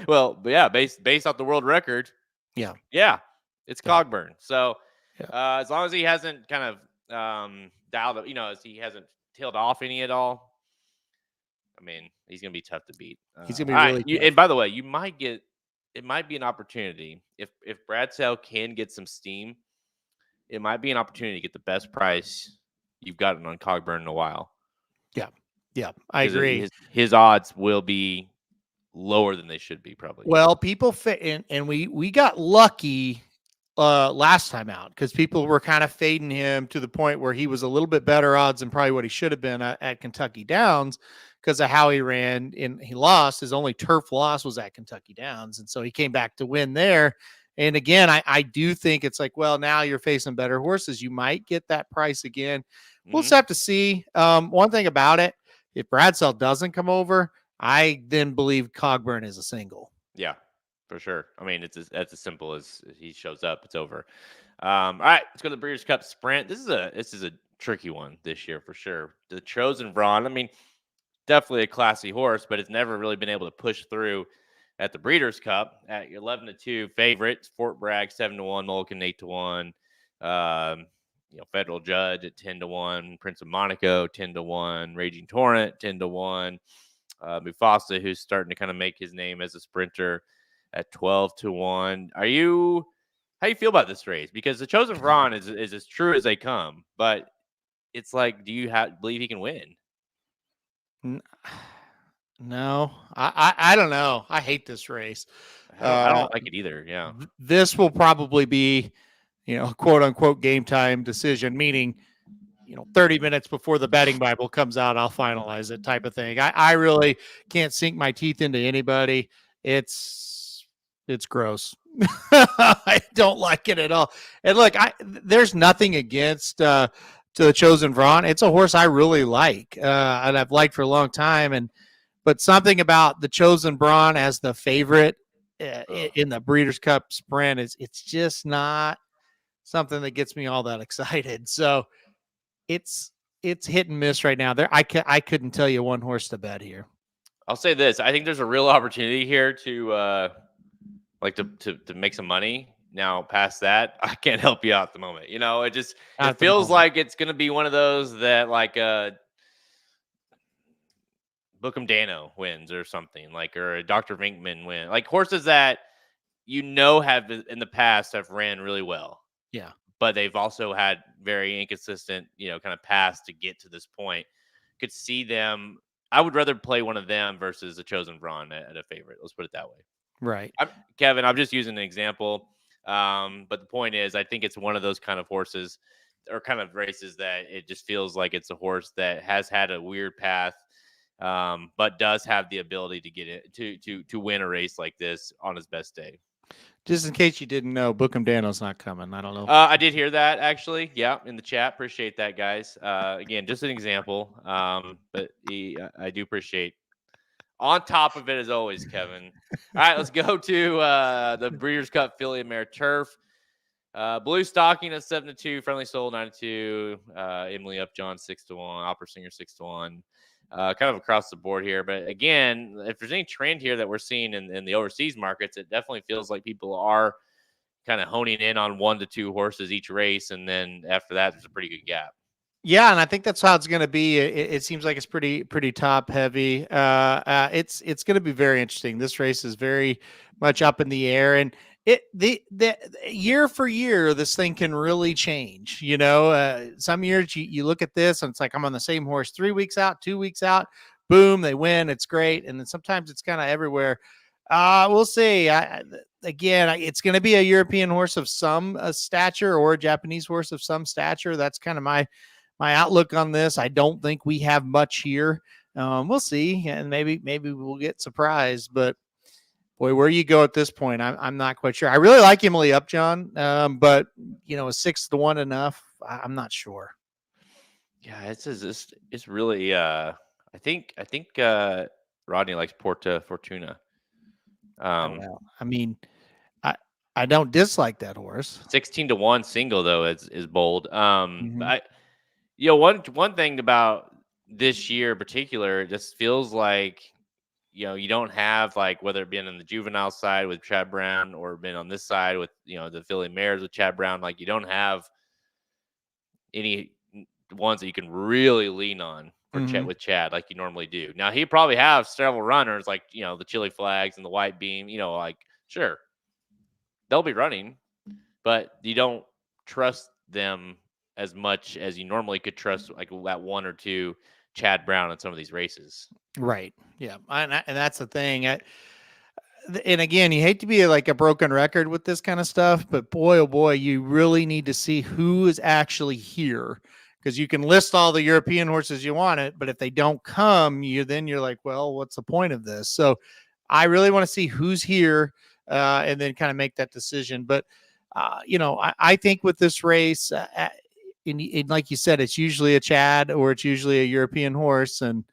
Well, but yeah, based off the world record. Yeah, it's Cogburn. So as long as he hasn't kind of dialed up, as he hasn't tailed off any at all, I mean, he's going to be tough to beat. He's going to be really tough. And by the way, it might be an opportunity if Bradsell can get some steam. It might be an opportunity to get the best price you've gotten on Cogburn in a while. Yeah, I agree. His odds will be lower than they should be, probably. Well, people fit in, and we got lucky last time out because people were kind of fading him to the point where he was a little bit better odds than probably what he should have been at Kentucky Downs because of how he ran, and he lost. His only turf loss was at Kentucky Downs, and so he came back to win there. And again, I do think it's like, well, now you're facing better horses. You might get that price again. We'll just have to see. One thing about it, if Bradsell doesn't come over, I then believe Cogburn is a single. Yeah, for sure. I mean, that's as simple as he shows up, it's over. All right, let's go to the Breeders' Cup Sprint. This is a tricky one this year for sure. The Chosen Brawn, I mean, definitely a classy horse, but it's never really been able to push through at the Breeders' Cup. At 11-2 favorites, Fort Bragg 7-1, Mulligan 8-1. Federal Judge at 10-1, Prince of Monaco 10-1, Raging Torrent 10-1, Mufasa, who's starting to kind of make his name as a sprinter, at 12-1. How you feel about this race? Because the Chosen Brawn is as true as they come, but it's like, do you believe he can win? No, I don't know. I hate this race. I don't like it either. Yeah, this will probably be, quote unquote game time decision, meaning, 30 minutes before the betting Bible comes out, I'll finalize it type of thing. I really can't sink my teeth into anybody. It's gross. I don't like it at all. And look, there's nothing against to the Chosen Brawn. It's a horse I really like, and I've liked for a long time. But something about the Chosen Brawn as the favorite in the Breeders' Cup Sprint it's just not something that gets me all that excited. So it's hit and miss right now. I couldn't tell you one horse to bet here. I'll say this: I think there's a real opportunity here to to make some money. Now, past that, I can't help you out at the moment. It feels like it's going to be one of those that Bookham Dano wins or something, or a Dr. Vinkman win, like horses that have in the past have ran really well. Yeah. But they've also had very inconsistent, kind of paths to get to this point. Could see them. I would rather play one of them versus a Chosen Brawn at a favorite. Let's put it that way. Right. Kevin, I'm just using an example. But the point is, I think it's one of those kind of horses or kind of races that it just feels like it's a horse that has had a weird path, but does have the ability to get it to win a race like this on his best day. Just in case you didn't know, Bookham Dano's not coming. I don't know. I did hear that, actually. Yeah, in the chat. Appreciate that, guys. Again, just an example. But I do appreciate on top of it, as always, Kevin. All right, let's go to the Breeders' Cup Filly and Mare Turf. Blue Stocking at 7-2, Friendly Soul 9-2, Emily Upjohn 6-1, Opera Singer 6-1. kind of across the board here. But again, if there's any trend here that we're seeing in the overseas markets, it definitely feels like people are kind of honing in on 1 to 2 horses each race, and then after that, there's a pretty good gap. Yeah, and I think that's how it's going to be. It seems like it's pretty top heavy. It's going to be very interesting. This race is very much up in the air, and the year for year, this thing can really change. You know, some years you look at this and it's like I'm on the same horse 3 weeks out, 2 weeks out, boom, they win, it's great, and then sometimes it's kind of everywhere. We'll see. Again, it's going to be a European horse of some stature or a Japanese horse of some stature. That's kind of my outlook on this. I don't think we have much here. We'll see, and maybe we'll get surprised. But boy, where you go at this point, I'm not quite sure. I really like Emily Upjohn, but you know, 6-1 enough? I'm not sure. Yeah, it's really. I think Rodney likes Porta Fortuna. Well, I mean, I don't dislike that horse. 16-1 single though is bold. Mhm. One thing about this year in particular, it just feels like you don't have, like, whether it been on the juvenile side with Chad Brown or been on this side with the filly mares with Chad Brown, like you don't have any ones that you can really lean on for Mhm. with Chad like you normally do. Now he probably have several runners like the Chili Flags and the White Beam, like sure they'll be running, but you don't trust them as much as you normally could trust like that 1 or 2 Chad Brown in some of these races. Right. Yeah. And that's the thing. And again, you hate to be like a broken record with this kind of stuff, but boy, oh boy, you really need to see who is actually here, because you can list all the European horses you want it, but if they don't come, you're like, well, what's the point of this? So I really want to see who's here, and then kind of make that decision. But I think with this race, and like you said, it's usually a Chad or it's usually a European horse, and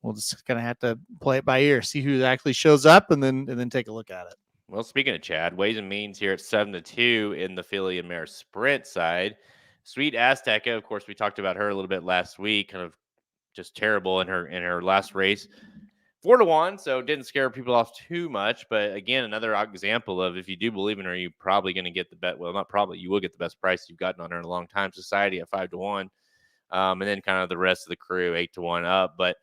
we'll just kind of have to play it by ear, see who actually shows up, and then take a look at it. Well, speaking of Chad, Ways and Means here at 7-2 in the filly and mare sprint side. Sweet Azteca, of course, we talked about her a little bit last week, kind of just terrible in her last race. 4-1, so didn't scare people off too much. But again, another example of if you do believe in her, you're probably going to get the bet. Well, not probably, you will get the best price you've gotten on her in a long time. Society at 5-1, and then kind of the rest of the crew 8-1 up. But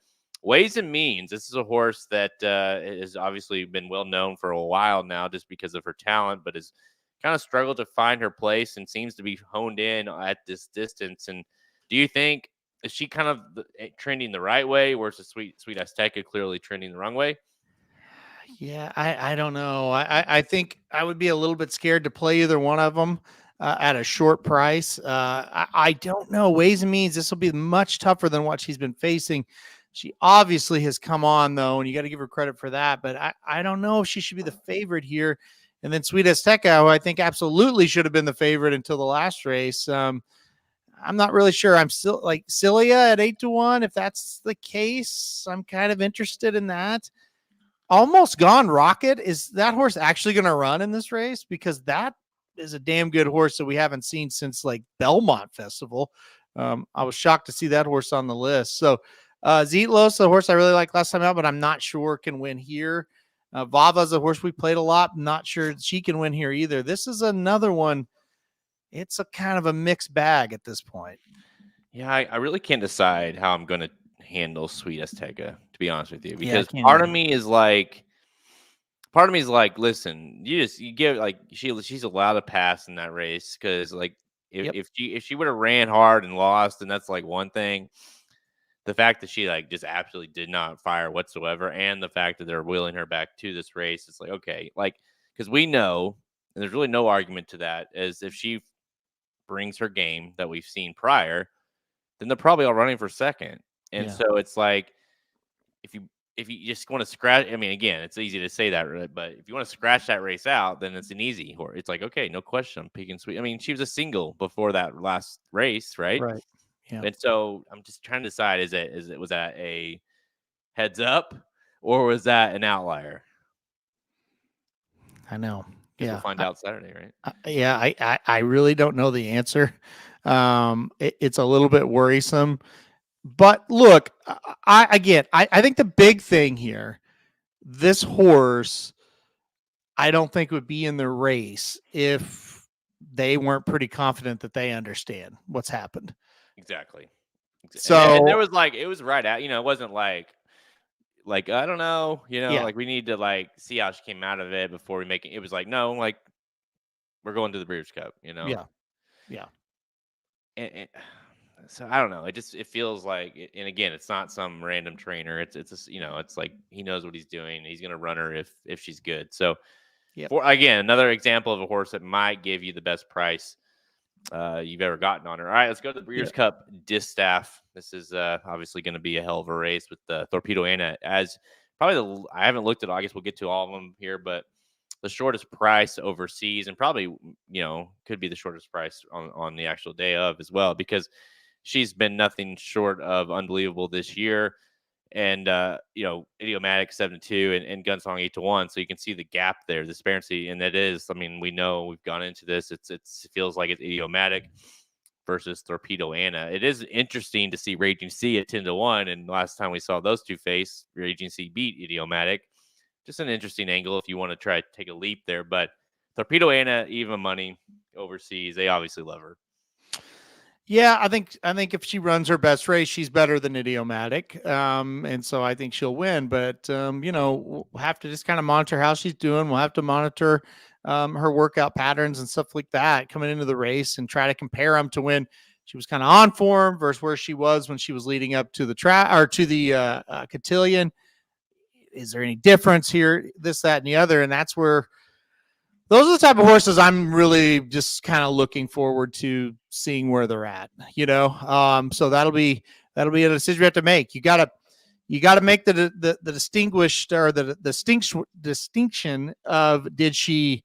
Ways and Means, this is a horse that has obviously been well known for a while now, just because of her talent, but has kind of struggled to find her place and seems to be honed in at this distance. And do you think, is she kind of trending the right way, or is the Sweet Azteca clearly trending the wrong way? Yeah, I don't know. I think I would be a little bit scared to play either one of them at a short price. I don't know. Ways and Means, this will be much tougher than what she's been facing. She obviously has come on, though, and you got to give her credit for that. But I don't know if she should be the favorite here. And then Sweet Azteca, who I think absolutely should have been the favorite until the last race. I'm not really sure. I'm still like Cilia at 8-1. If that's the case, I'm kind of interested in that. Almost Gone Rocket, is that horse actually going to run in this race? Because that is a damn good horse that we haven't seen since like Belmont Festival. I was shocked to see that horse on the list. So Zetlos, the horse I really liked last time out, but I'm not sure can win here. Vava's a horse we played a lot. Not sure she can win here either. This is another one. It's a kind of a mixed bag at this point. Yeah, I really can't decide how I'm going to handle Sweet Azteca, to be honest with you, because Yeah, part of me is like, listen, you give, like, she's allowed to pass in that race, because like if she would have ran hard and lost, then that's like one thing. The fact that she like just absolutely did not fire whatsoever, and the fact that they're wheeling her back to this race, it's like, okay, like, because we know, and there's really no argument to that, as if she brings her game that we've seen prior, then they're probably all running for second. And so it's like, if you just want to scratch, I mean, again, it's easy to say that, right? But if you want to scratch that race out, then it's an easy horse. It's like, okay, no question, I'm picking Sweet. I mean, she was a single before that last race, right? Right. Yeah. And so I'm just trying to decide, was that a heads up, or was that an outlier? I know. We'll find out Saturday, right? I really don't know the answer. It's a little bit worrisome. But look, I think the big thing here, this horse, I don't think would be in the race if they weren't pretty confident that they understand what's happened. Exactly. And there So was like, it was right out, it wasn't like, I don't know, yeah, like we need to like see how she came out of it before we make it. It was like, no, like we're going to the Breeders' Cup, yeah, yeah. And so I don't know. It feels like, and again, it's not some random trainer. It's like he knows what he's doing. He's gonna run her if she's good. So Yep. for again, another example of a horse that might give you the best price you've ever gotten on her. All right, let's go to the Breeders' Cup Distaff. This is obviously going to be a hell of a race with the Torpedo Anna as probably I haven't looked at. I guess we'll get to all of them here, but the shortest price overseas, and probably could be the shortest price on the actual day of as well, because she's been nothing short of unbelievable this year. And Idiomatic 7-2 and Gunsong 8-1. So you can see the gap there, the disparity, and that is, I mean, we know we've gone into this. It feels like it's Idiomatic versus Torpedo Anna. It is interesting to see Raging Sea at 10-1, and last time we saw those two face, Raging Sea beat Idiomatic. Just an interesting angle if you want to try to take a leap there. But Torpedo Anna, even money overseas, they obviously love her. Yeah, I think if she runs her best race, she's better than Idiomatic, and so I think she'll win. But we'll have to just kind of monitor how she's doing. We'll have to monitor her workout patterns and stuff like that coming into the race, and try to compare them to when she was kind of on form versus where she was when she was leading up to the cotillion. Is there any difference here? This, that, and the other, and that's where. Those are the type of horses I'm really just kind of looking forward to seeing where they're at, So that'll be a decision we have to make. You gotta make the distinguished, or the distinction of, did she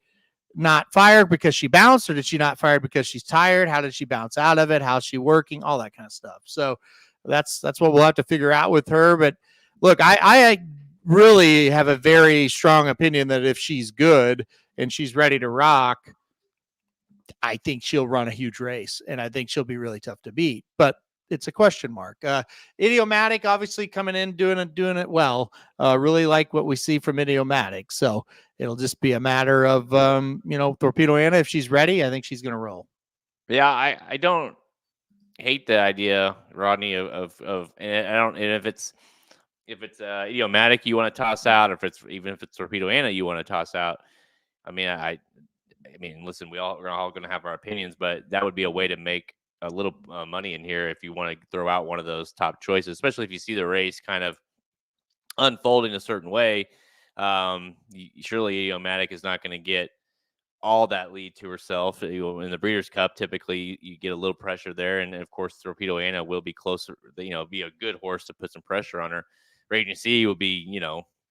not fire because she bounced, or did she not fire because she's tired? How did she bounce out of it? How's she working? All that kind of stuff. So that's what we'll have to figure out with her. But look, I really have a very strong opinion that if she's good and she's ready to rock, I think she'll run a huge race, and I think she'll be really tough to beat. But it's a question mark. Idiomatic, obviously coming in doing it well. Really like what we see from Idiomatic. So it'll just be a matter of Torpedo Anna, if she's ready, I think she's going to roll. Yeah, I don't hate the idea, Rodney, of and I don't, and if it's Idiomatic you want to toss out, or if it's Torpedo Anna you want to toss out. I mean, listen, we're all going to have our opinions, but that would be a way to make a little money in here if you want to throw out one of those top choices, especially if you see the race kind of unfolding a certain way. Surely Idiomatic is not going to get all that lead to herself. In the Breeders' Cup, typically you get a little pressure there, and of course Torpedo Anna will be closer. Be a good horse to put some pressure on her. Raging Sea will be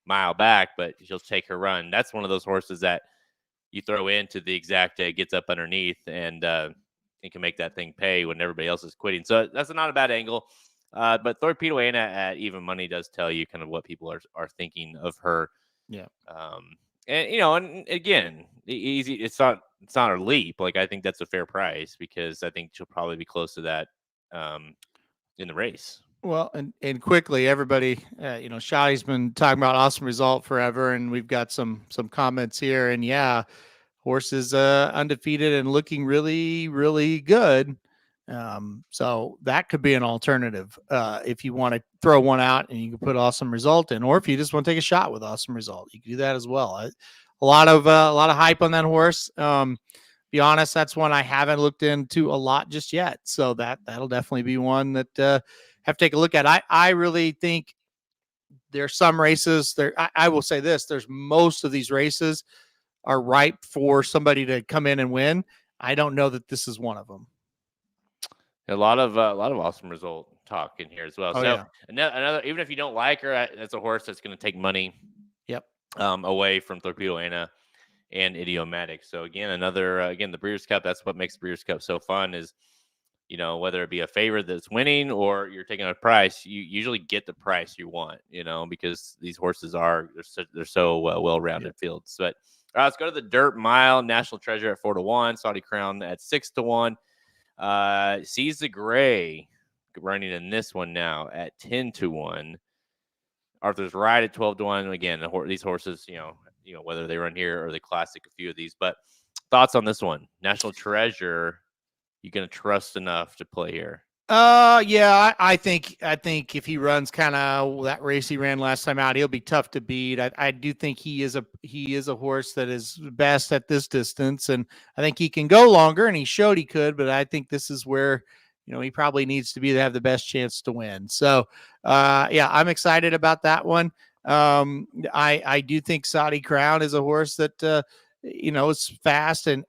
mile back, but she'll take her run. That's one of those horses that you throw into the exact gets up underneath, and it can make that thing pay when everybody else is quitting. So that's not a bad angle. But Torpedo Anna at even money does tell you kind of what people are thinking of her. Yeah. And and again, easy. It's not a leap. Like, I think that's a fair price, because I think she'll probably be close to that in the race. Well, and quickly, everybody, Shotty's been talking about Awesome Result forever, and we've got some comments here. And yeah, horse is undefeated and looking really, really good. So that could be an alternative if you want to throw one out and you can put Awesome Result in, or if you just want to take a shot with Awesome Result, you can do that as well. A lot of hype on that horse. Be honest, that's one I haven't looked into a lot just yet. So that'll definitely be one that have to take a look at. I really think there's some races there. I will say this: there's most of these races are ripe for somebody to come in and win. I don't know that this is one of them. A lot of Awesome Result talk in here as well. Oh, so yeah. another, even if you don't like her, that's a horse that's going to take money. Yep. Away from Torpedo Anna and Idiomatic. So again, the Breeders' Cup. That's what makes the Breeders' Cup so fun, is whether it be a favorite that's winning or you're taking a price, you usually get the price you want. Because these horses they're so well-rounded fields. But all right, let's go to the Dirt Mile. National Treasure at 4-1. Saudi Crown at 6-1. Seize the Gray running in this one now at 10-1. Arthur's right at 12-1. Again, these horses, whether they run here or the classic, a few of these. But thoughts on this one? National Treasure, you going to trust enough to play here? Yeah, I think if he runs kind of that race he ran last time out, he'll be tough to beat. I do think he is a horse that is best at this distance, and I think he can go longer, and he showed he could. But I think this is where he probably needs to be to have the best chance to win. So, yeah, I'm excited about that one. I do think Saudi Crown is a horse that it's fast, and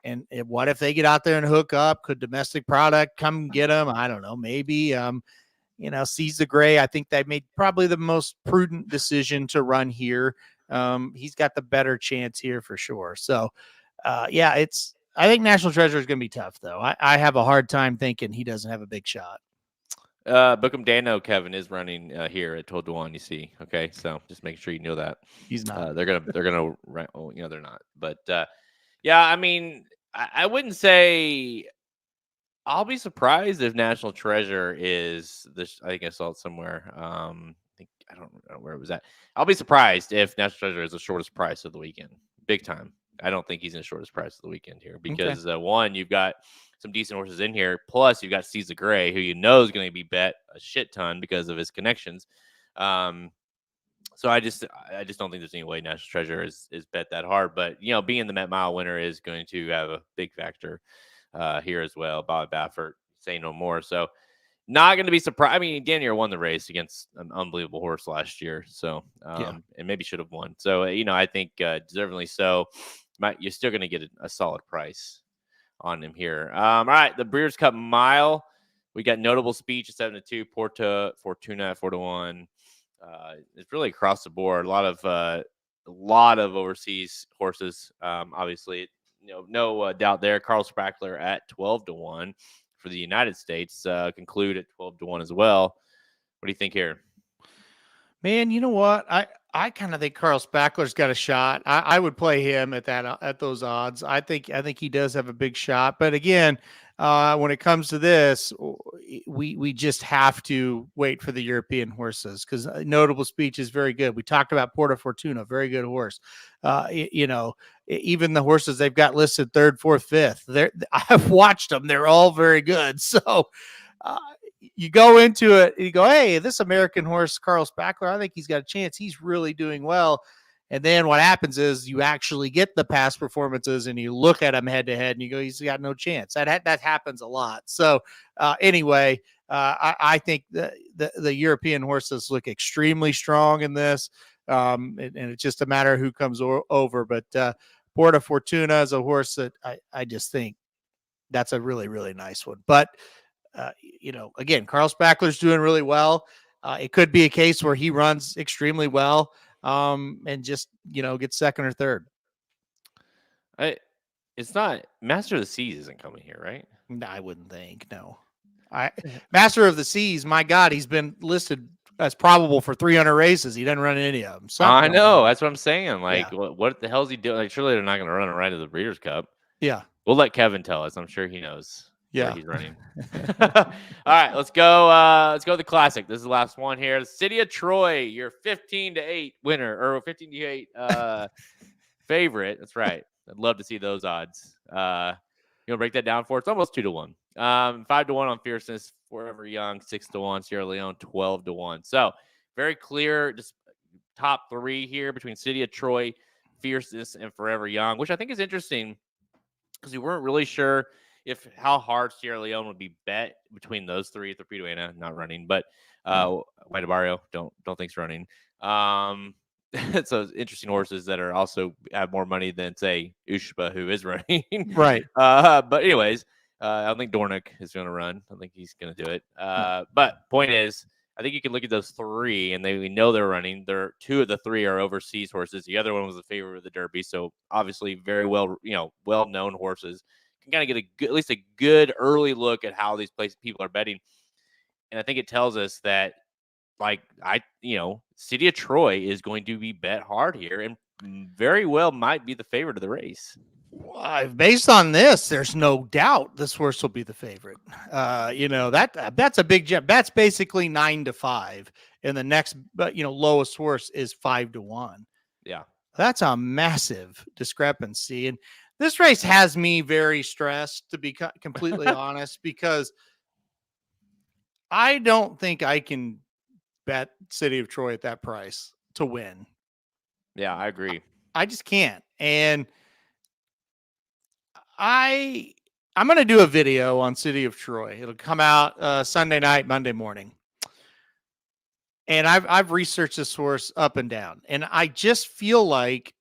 what if they get out there and hook up? Could domestic product come get them? I don't know. Maybe Seize the Gray. I think they made probably the most prudent decision to run here. He's got the better chance here for sure. So yeah, I think National Treasure is going to be tough though. I have a hard time thinking he doesn't have a big shot. Bookham Dano, Kevin, is running here at 12-1. You see, okay, so just make sure you know that he's not. They're gonna run. Oh, they're not. But yeah, I mean, I wouldn't say. I'll be surprised if National Treasure is this. I think I saw it somewhere. I don't know where it was at. I'll be surprised if National Treasure is the shortest price of the weekend, big time. I don't think he's in the shortest price of the weekend here because one, you've got some decent horses in here. Plus, you've got Seize the Gray, who is going to be bet a shit ton because of his connections. So I just don't think there's any way National Treasure is bet that hard. But being the Met Mile winner is going to have a big factor here as well. Bobby Baffert, say no more. So not going to be surprised. I mean, Daniel won the race against an unbelievable horse last year, so and maybe should have won. So I think deservedly so. You're still going to get a solid price on him here. All right, the Breeders' Cup Mile. We got Notable Speech at 7-2, Fortuna at 4-1. It's really across the board. A lot of overseas horses. Obviously, no doubt there. Carl Sprackler at 12-1 for the United States. Conclude at 12-1 as well. What do you think here? Man, you know what? I kind of think Carl Spackler's got a shot. I would play him at those odds. I think he does have a big shot. But again, when it comes to this, we just have to wait for the European horses because Notable Speech is very good. We talked about Porta Fortuna, very good horse. Even the horses they've got listed 3rd, 4th, 5th. I've watched them; they're all very good. So. You go into it, you go, hey, this American horse, Carl Spackler, I think he's got a chance. He's really doing well. And then what happens is you actually get the past performances and you look at him head to head and you go, he's got no chance. That happens a lot. So anyway, I think the European horses look extremely strong in this. And it's just a matter of who comes over. But Porta Fortuna is a horse that I just think that's a really, really nice one. But again, Carl Spackler's doing really well. It could be a case where he runs extremely well and just, gets 2nd or 3rd. It's not Master of the Seas isn't coming here, right? No, I wouldn't think. No. Master of the Seas, my God, he's been listed as probable for 300 races. He doesn't run any of them. I know. That's what I'm saying. Like, what the hell is he doing? Like, surely they're not going to run it right to the Breeders' Cup. Yeah. We'll let Kevin tell us. I'm sure he knows. Yeah, he's running. All right, let's go. Let's go to the classic. This is the last one here. The City of Troy, your 15-8 winner or 15-8 favorite. That's right. I'd love to see those odds. Break that down for us. It's almost 2-1. 5-1 on Fierceness, Forever Young, 6-1. Sierra Leone, 12-1. So very clear. Just top 3 here between City of Troy, Fierceness, and Forever Young, which I think is interesting because we weren't really sure how hard Sierra Leone would be bet between those 3. Torpedo Anna not running, but White Barrio don't think's running. So interesting horses that are also have more money than say Ushba, who is running. Right. But anyways, I don't think Dornick is going to run. I think he's going to do it. But point is, I think you can look at those 3 and we know they're running. 2 of the 3 are overseas horses. The other one was the favorite of the Derby. So obviously very well-known horses. Can kind of get at least a good early look at how these people are betting. And I think it tells us that City of Troy is going to be bet hard here and very well might be the favorite of the race. Based on this, there's no doubt this horse will be the favorite. That's a big jump. That's basically 9-5, and the next, lowest horse is 5-1. Yeah, that's a massive discrepancy, and this race has me very stressed, to be completely honest, because I don't think I can bet City of Troy at that price to win. Yeah, I agree. I just can't, and I'm going to do a video on City of Troy. It'll come out Sunday night, Monday morning. And I've researched this horse up and down, and I just feel like,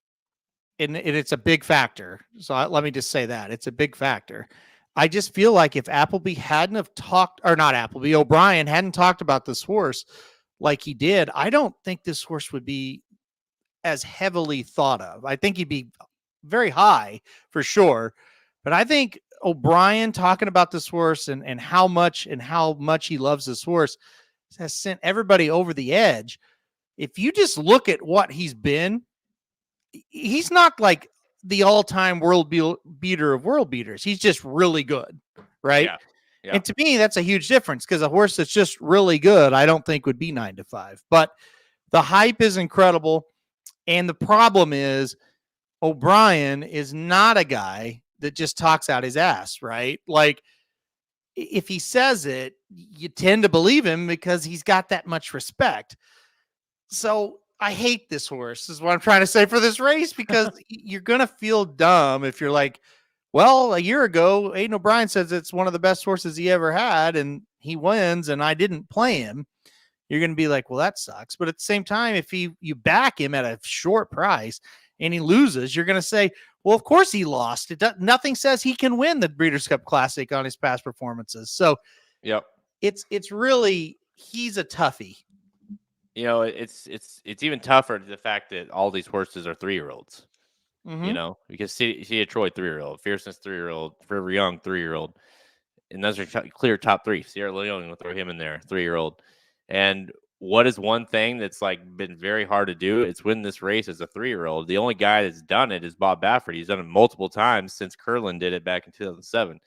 and it's a big factor. So let me just say that it's a big factor. I just feel like if Appleby hadn't have talked, or not Appleby, O'Brien hadn't talked about this horse like he did, I don't think this horse would be as heavily thought of. I think he'd be very high for sure. But I think O'Brien talking about this horse and how much he loves this horse has sent everybody over the edge. If you just look at what he's been, he's not like the all-time world beater of world beaters. He's just really good, right? Yeah. Yeah. And to me, that's a huge difference, because a horse that's just really good, I don't think would be 9-5. But the hype is incredible. And the problem is O'Brien is not a guy that just talks out his ass, right? Like, if he says it, you tend to believe him because he's got that much respect. So I hate this horse, is what I'm trying to say for this race, because you're going to feel dumb if you're like, well, a year ago, Aiden O'Brien says it's one of the best horses he ever had, and he wins, and I didn't play him. You're going to be like, well, that sucks. But at the same time, if you back him at a short price and he loses, you're going to say, well, of course he lost. Nothing says he can win the Breeders' Cup Classic on his past performances. So yep, it's really, he's a toughie. It's even tougher to the fact that all these horses are 3-year-olds. Mm-hmm. Because see a Troy 3-year-old, Fierceness 3-year-old, Forever Young 3-year-old, and those are clear top 3. Sierra Leone, we'll throw him in there, 3-year-old. And what is one thing that's been very hard to do? It's win this race as a 3-year-old. The only guy that's done it is Bob Baffert. He's done it multiple times since Curlin did it back in 2007.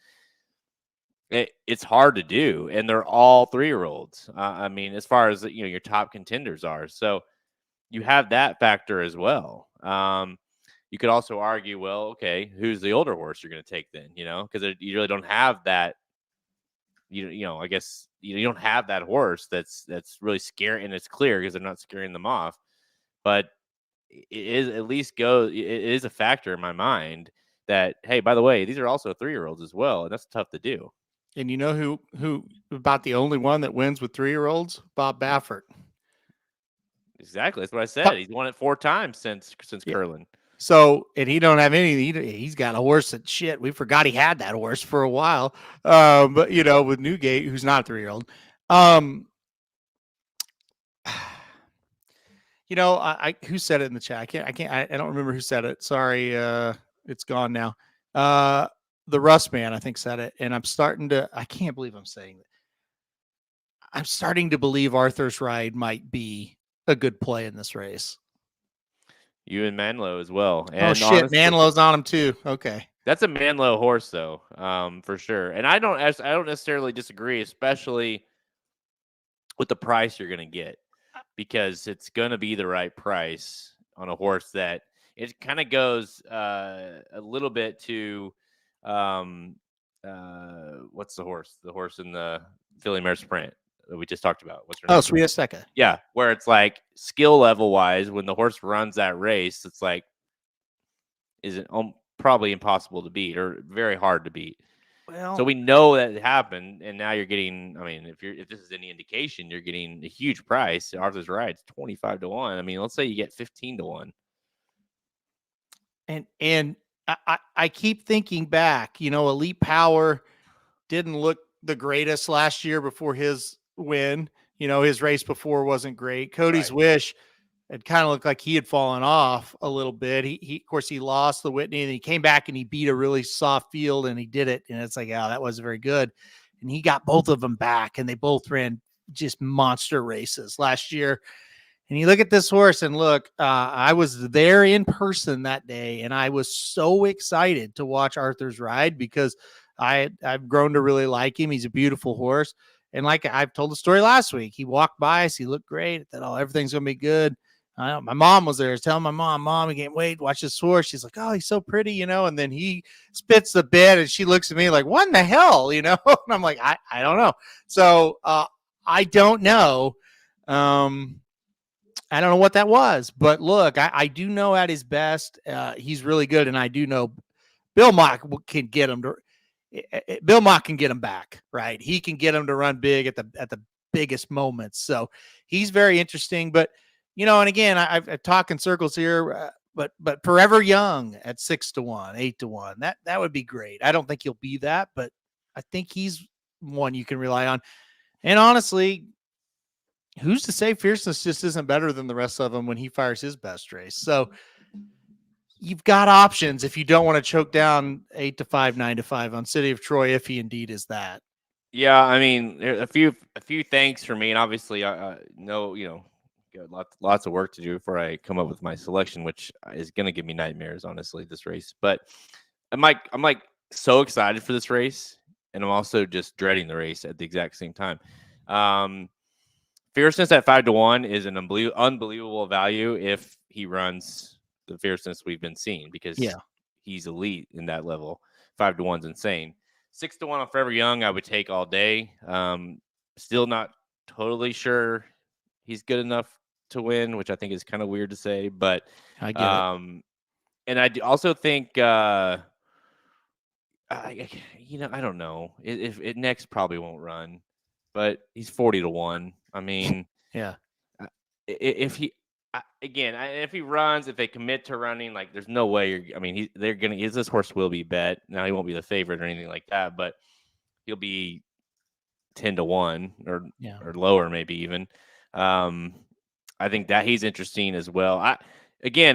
It's hard to do, and they're all 3-year-olds. I mean, as far as your top contenders are, so you have that factor as well. You could also argue, well, okay, who's the older horse you're going to take then? Because you really don't have that. I guess you don't have that horse that's really scary, and it's clear because they're not scaring them off. But it is at least it is a factor in my mind that, hey, by the way, these are also 3-year-olds as well, and that's tough to do. And you know who about the only one that wins with 3-year-olds? Bob Baffert. Exactly, that's what I said. He's won it 4 times since Curlin. So, and he don't have any. He's got a horse that shit. We forgot he had that horse for a while. But with Newgate, who's not a 3-year-old. I who said it in the chat? I don't remember who said it. Sorry, it's gone now. The Russ man, I think, said it, and I can't believe I'm saying that. I'm starting to believe Arthur's Ride might be a good play in this race. You and Manlow as well. And oh shit, honestly, Manlow's on him too. Okay, that's a Manlow horse though, for sure. And I don't necessarily disagree, especially with the price you're going to get, because it's going to be the right price on a horse that it kind of goes a little bit to what's the horse? The horse in the Filly Mare Sprint that we just talked about. What's her name? Sweet Azteca. Yeah, where it's like skill level wise, when the horse runs that race, it's like, is it probably impossible to beat or very hard to beat. Well, so we know that it happened, and now you're getting. I mean, if this is any indication, you're getting a huge price. Arthur's Ride's 25-1. I mean, let's say you get 15-1. And I keep thinking back. Elite Power didn't look the greatest last year before his win. His race before wasn't great. Cody's Wish, it kind of looked like he had fallen off a little bit. He of course he lost the Whitney, and he came back and he beat a really soft field, and he did it. And it's like, oh, that wasn't very good. And he got both of them back, and they both ran just monster races last year. And you look at this horse and look, I was there in person that day, and I was so excited to watch Arthur's ride because I've grown to really like him. He's a beautiful horse. And like I've told the story last week, he walked by us, he looked great. I thought, oh, everything's going to be good. My mom was there. I was telling my mom, I can't wait, watch this horse. She's like, oh, he's so pretty, and then he spits the bit and she looks at me like, what in the hell, And I'm like, I don't know. So I don't know. I don't know what that was, but look, I do know at his best, he's really good. And I do know Bill Mock can get him back, right? He can get him to run big at the biggest moments. So he's very interesting, but and again, I've talked in circles here, but Forever Young at 6-1, 8-1, that would be great. I don't think he'll be that, but I think he's one you can rely on. And honestly, who's to say Fierceness just isn't better than the rest of them when he fires his best race? So you've got options if you don't want to choke down 8-5, 9-5 on City of Troy, if he indeed is that. Yeah, I mean, a few thanks for me, and obviously, no, got lots of work to do before I come up with my selection, which is going to give me nightmares, honestly, this race. But I'm like so excited for this race, and I'm also just dreading the race at the exact same time. Fierceness at 5-1 is an unbelievable value if he runs the Fierceness we've been seeing, because he's elite in that level. 5-1's insane. 6-1 on Forever Young, I would take all day. Still not totally sure he's good enough to win, which I think is kind of weird to say, but I get it. And I also think I don't know if it next probably won't run, but he's 40-1. I mean, yeah. If he runs, if they commit to running, like there's no way this horse will be bet. Now he won't be the favorite or anything like that, but he'll be 10-1 or lower, maybe even. I think that he's interesting as well.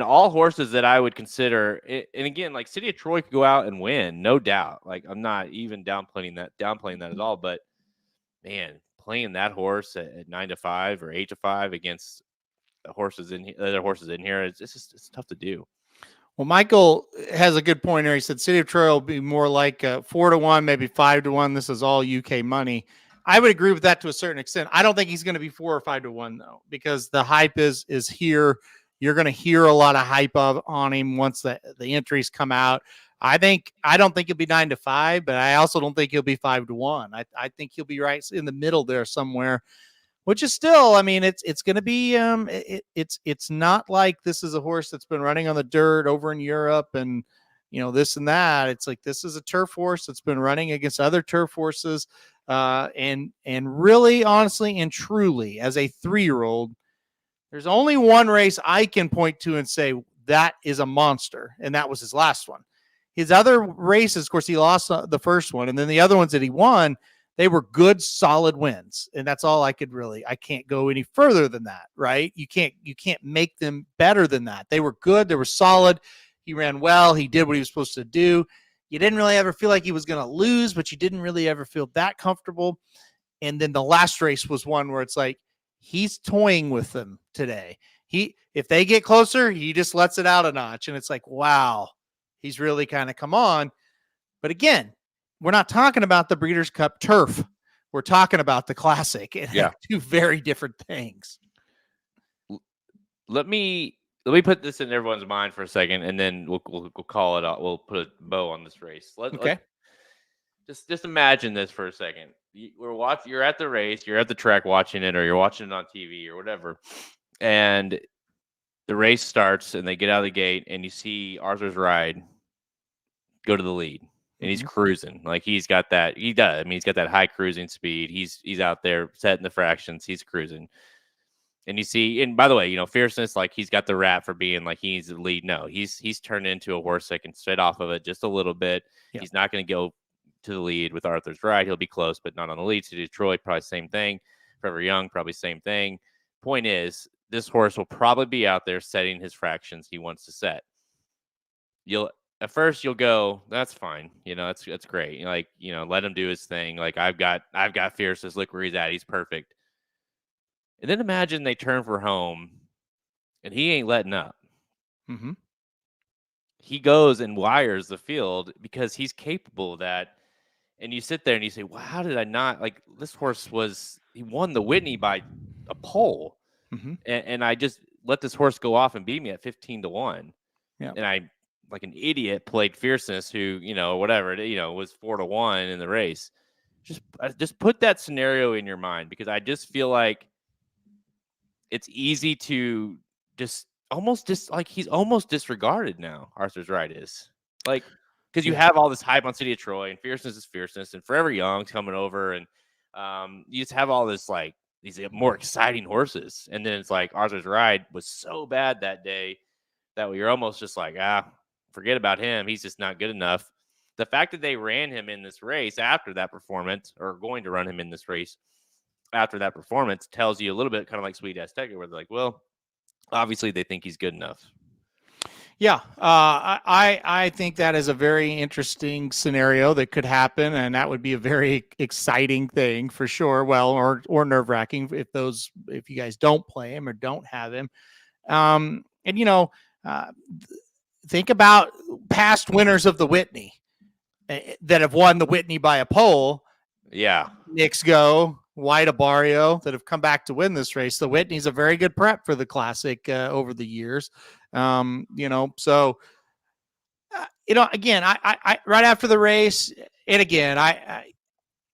All horses that I would consider, and again, like City of Troy could go out and win, no doubt. Like I'm not even downplaying that at all, but man, playing that horse at 9-5 or 8-5 against other horses in here, it's tough to do. Well, Michael has a good point here. He said City of Troy will be more like 4-1, maybe 5-1. This is all UK money. I would agree with that to a certain extent. I don't think he's going to be 4 or 5-1 though, because the hype is here. You're going to hear a lot of hype on him once the entries come out. I don't think he'll be 9-5, but I also don't think he'll be 5-1. I think he'll be right in the middle there somewhere, which is still, I mean, it's going to be, it's not like this is a horse that's been running on the dirt over in Europe and, this and that. It's like, this is a turf horse that's been running against other turf horses. And really, honestly, and truly, as a 3-year-old, there's only one race I can point to and say that is a monster. And that was his last one. His other races, of course, he lost the first one. And then the other ones that he won, they were good, solid wins. And that's all I can't go any further than that, right? You can't make them better than that. They were good. They were solid. He ran well. He did what he was supposed to do. You didn't really ever feel like he was going to lose, but you didn't really ever feel that comfortable. And then the last race was one where it's like, he's toying with them today. If they get closer, he just lets it out a notch. And it's like, wow, he's really kind of come on. But again, we're not talking about the Breeders' Cup turf. We're talking about the Classic. And two very different things. Let me put this in everyone's mind for a second, and then we'll call it out. We'll put a bow on this race. Just imagine this for a second. You're at the race, you're at the track watching it, or you're watching it on TV or whatever, and the race starts, and they get out of the gate, and you see Arthur's ride go to the lead, and he's cruising. Like he's got that. He does. I mean, he's got that high cruising speed. He's out there setting the fractions. He's cruising. And you see, and by the way, Fierceness, like he's got the rap for being like he's the lead. No, he's turned into a horse that can sit off of it just a little bit. Yeah. He's not going to go to the lead with Arthur's ride. He'll be close, but not on the lead. To Detroit, probably same thing. Forever Young, probably same thing. Point is, this horse will probably be out there setting his fractions he wants to set. At first you'll go, that's fine. That's great. Let him do his thing. Like I've got Fierceness. Look where he's at. He's perfect. And then imagine they turn for home and he ain't letting up. Mm-hmm. He goes and wires the field because he's capable of that. And you sit there and you say, well, how did I not? Like, this horse he won the Whitney by a pole. Mm-hmm. And I just let this horse go off and beat me at 15-1. Yeah. And I, like an idiot, played Fierceness, who, whatever, was 4-1 in the race. Just put that scenario in your mind, because I just feel like it's easy to he's almost disregarded now. Arthur's Ride is, like, because you have all this hype on City of Troy, and Fierceness is Fierceness, and Forever Young's coming over, and you just have all this, like, these more exciting horses, and then it's like Arthur's Ride was so bad that day that you're almost just like, forget about him. He's just not good enough. The fact that they ran him in this race after that performance, or going to run him in this race after that performance, tells you a little bit, kind of like Sweet Azteca, where they're like, well, obviously they think he's good enough. Yeah, I think that is a very interesting scenario that could happen, and that would be a very exciting thing for sure. Well, or nerve wracking if you guys don't play him or don't have him. And think about past winners of the Whitney that have won the Whitney by a pole. Yeah, Knicks Go, White Abario, that have come back to win this race. The Whitney's a very good prep for the Classic over the years. So again, I right after the race, and again,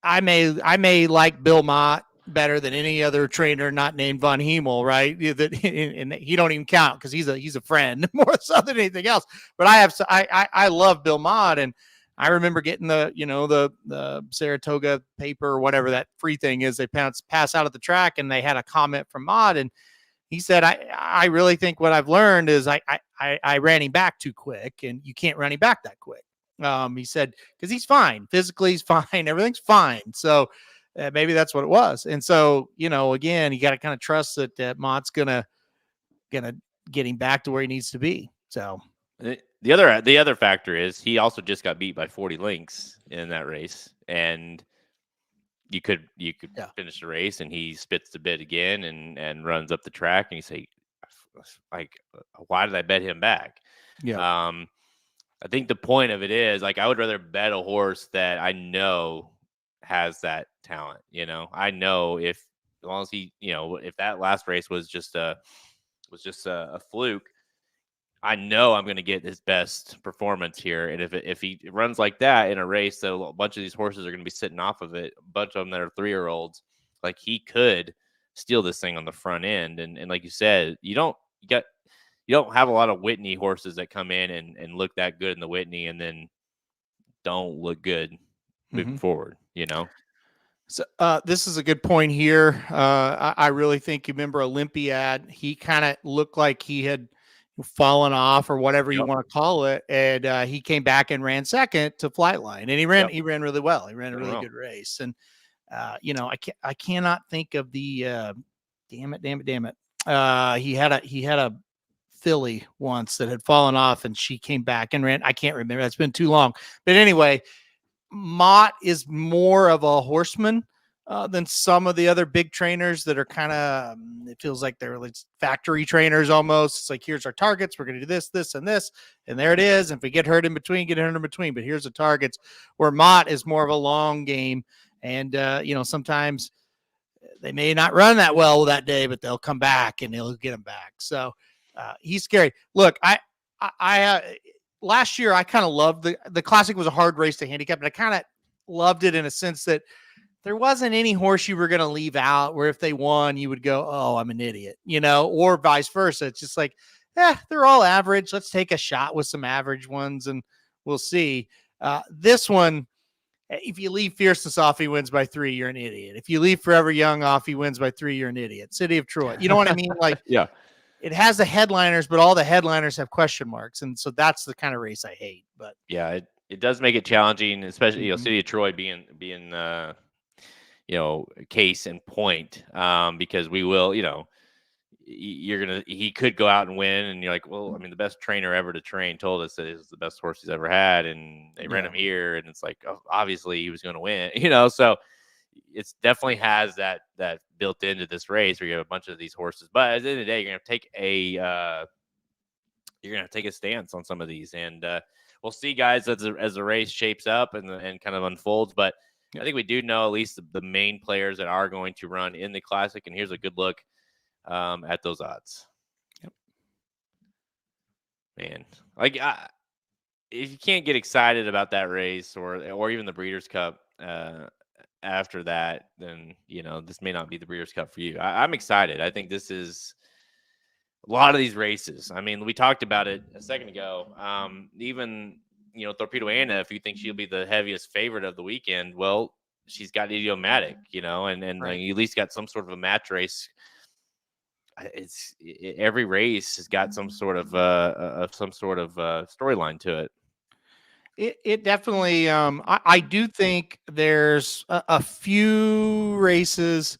I may like Bill Mott better than any other trainer not named Von Hemel, right? And he don't even count because he's a friend more so than anything else. But I love Bill Mott, and I remember getting the Saratoga paper or whatever that free thing is they pass out at the track, and they had a comment from Mott, and he said, I really think what I've learned is I ran him back too quick, and you can't run him back that quick. He said, because he's fine. Physically, he's fine. Everything's fine. So maybe that's what it was. And so, again, you got to kind of trust that Mott's going to get him back to where he needs to be. So the other factor is he also just got beat by 40 lengths in that race. And you could finish the race, and he spits the bit again and runs up the track, and you say, like, why did I bet him back? Yeah. I think the point of it is, like, I would rather bet a horse that I know has that talent. I know as long as he, if that last race was just a fluke, I know I'm going to get his best performance here. And if he runs like that in a race, so a bunch of these horses are going to be sitting off of it, a bunch of them that are 3-year-olds, like, he could steal this thing on the front end. And like you said, you don't have a lot of Whitney horses that come in and look that good in the Whitney and then don't look good moving forward, So this is a good point here. I really think, you remember Olympiad, he kind of looked like he had fallen off, or whatever you want to call it, and he came back and ran second to Flightline, and he ran really well. He ran a really good race, and I cannot think of the damn it. He had a filly once that had fallen off, and she came back and ran. I can't remember. That's been too long. But anyway, Mott is more of a horseman than some of the other big trainers that are kind of, it feels like they're like factory trainers almost. It's like, here's our targets. We're going to do this, this, and this. And there it is. And if we get hurt in between, get hurt in between. But here's the targets, where Mott is more of a long game. And, sometimes they may not run that well that day, but they'll come back and they'll get them back. So he's scary. Look, I last year, I kind of loved the Classic. Was a hard race to handicap, and I kind of loved it in a sense that there wasn't any horse you were going to leave out where if they won, you would go, oh, I'm an idiot, or vice versa. It's just like, they're all average. Let's take a shot with some average ones, and we'll see. This one, if you leave Fierceness off, he wins by 3, you're an idiot. If you leave Forever Young off, he wins by 3, you're an idiot. City of Troy. You know what I mean? Like, yeah. It has the headliners, but all the headliners have question marks. And so that's the kind of race I hate. But yeah, it does make it challenging, especially, City of Troy being case in point, because we will, he could go out and win, and you're like, well, I mean, the best trainer ever to train told us that it was the best horse he's ever had, and they ran him here, and it's like, oh, obviously he was going to win, so it's definitely has that built into this race where you have a bunch of these horses. But at the end of the day, you're gonna take a stance on some of these, and we'll see, guys, as the race shapes up and kind of unfolds. But I think we do know at least the main players that are going to run in the Classic, and here's a good look at those odds. Yep. Man, like if you can't get excited about that race or even the Breeders' Cup after that, then this may not be the Breeders' Cup for you. I'm excited. I think this is a lot of these races. I mean, we talked about it a second ago. Even Torpedo Anna, if you think she'll be the heaviest favorite of the weekend, well, she's got Idiomatic, and Right. you at least got some sort of a match race. Every race has got some sort of storyline to it. It definitely. I do think there's a few races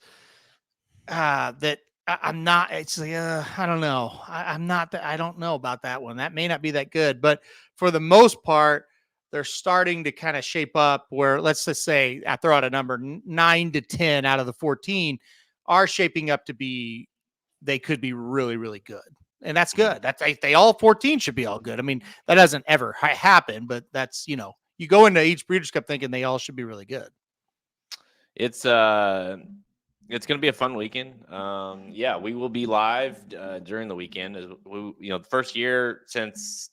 that I'm not. It's like I don't know. I'm not. I don't know about that one. That may not be that good, but for the most part, they're starting to kind of shape up. Where let's just say I throw out a number 9 to 10 out of the 14 are shaping up to be. They could be really, really good. And that's good. That's they all 14 should be all good. I mean, that doesn't ever happen, but that's, you go into each Breeders' Cup thinking they all should be really good. It's going to be a fun weekend. Yeah, we will be live during the weekend. The first year since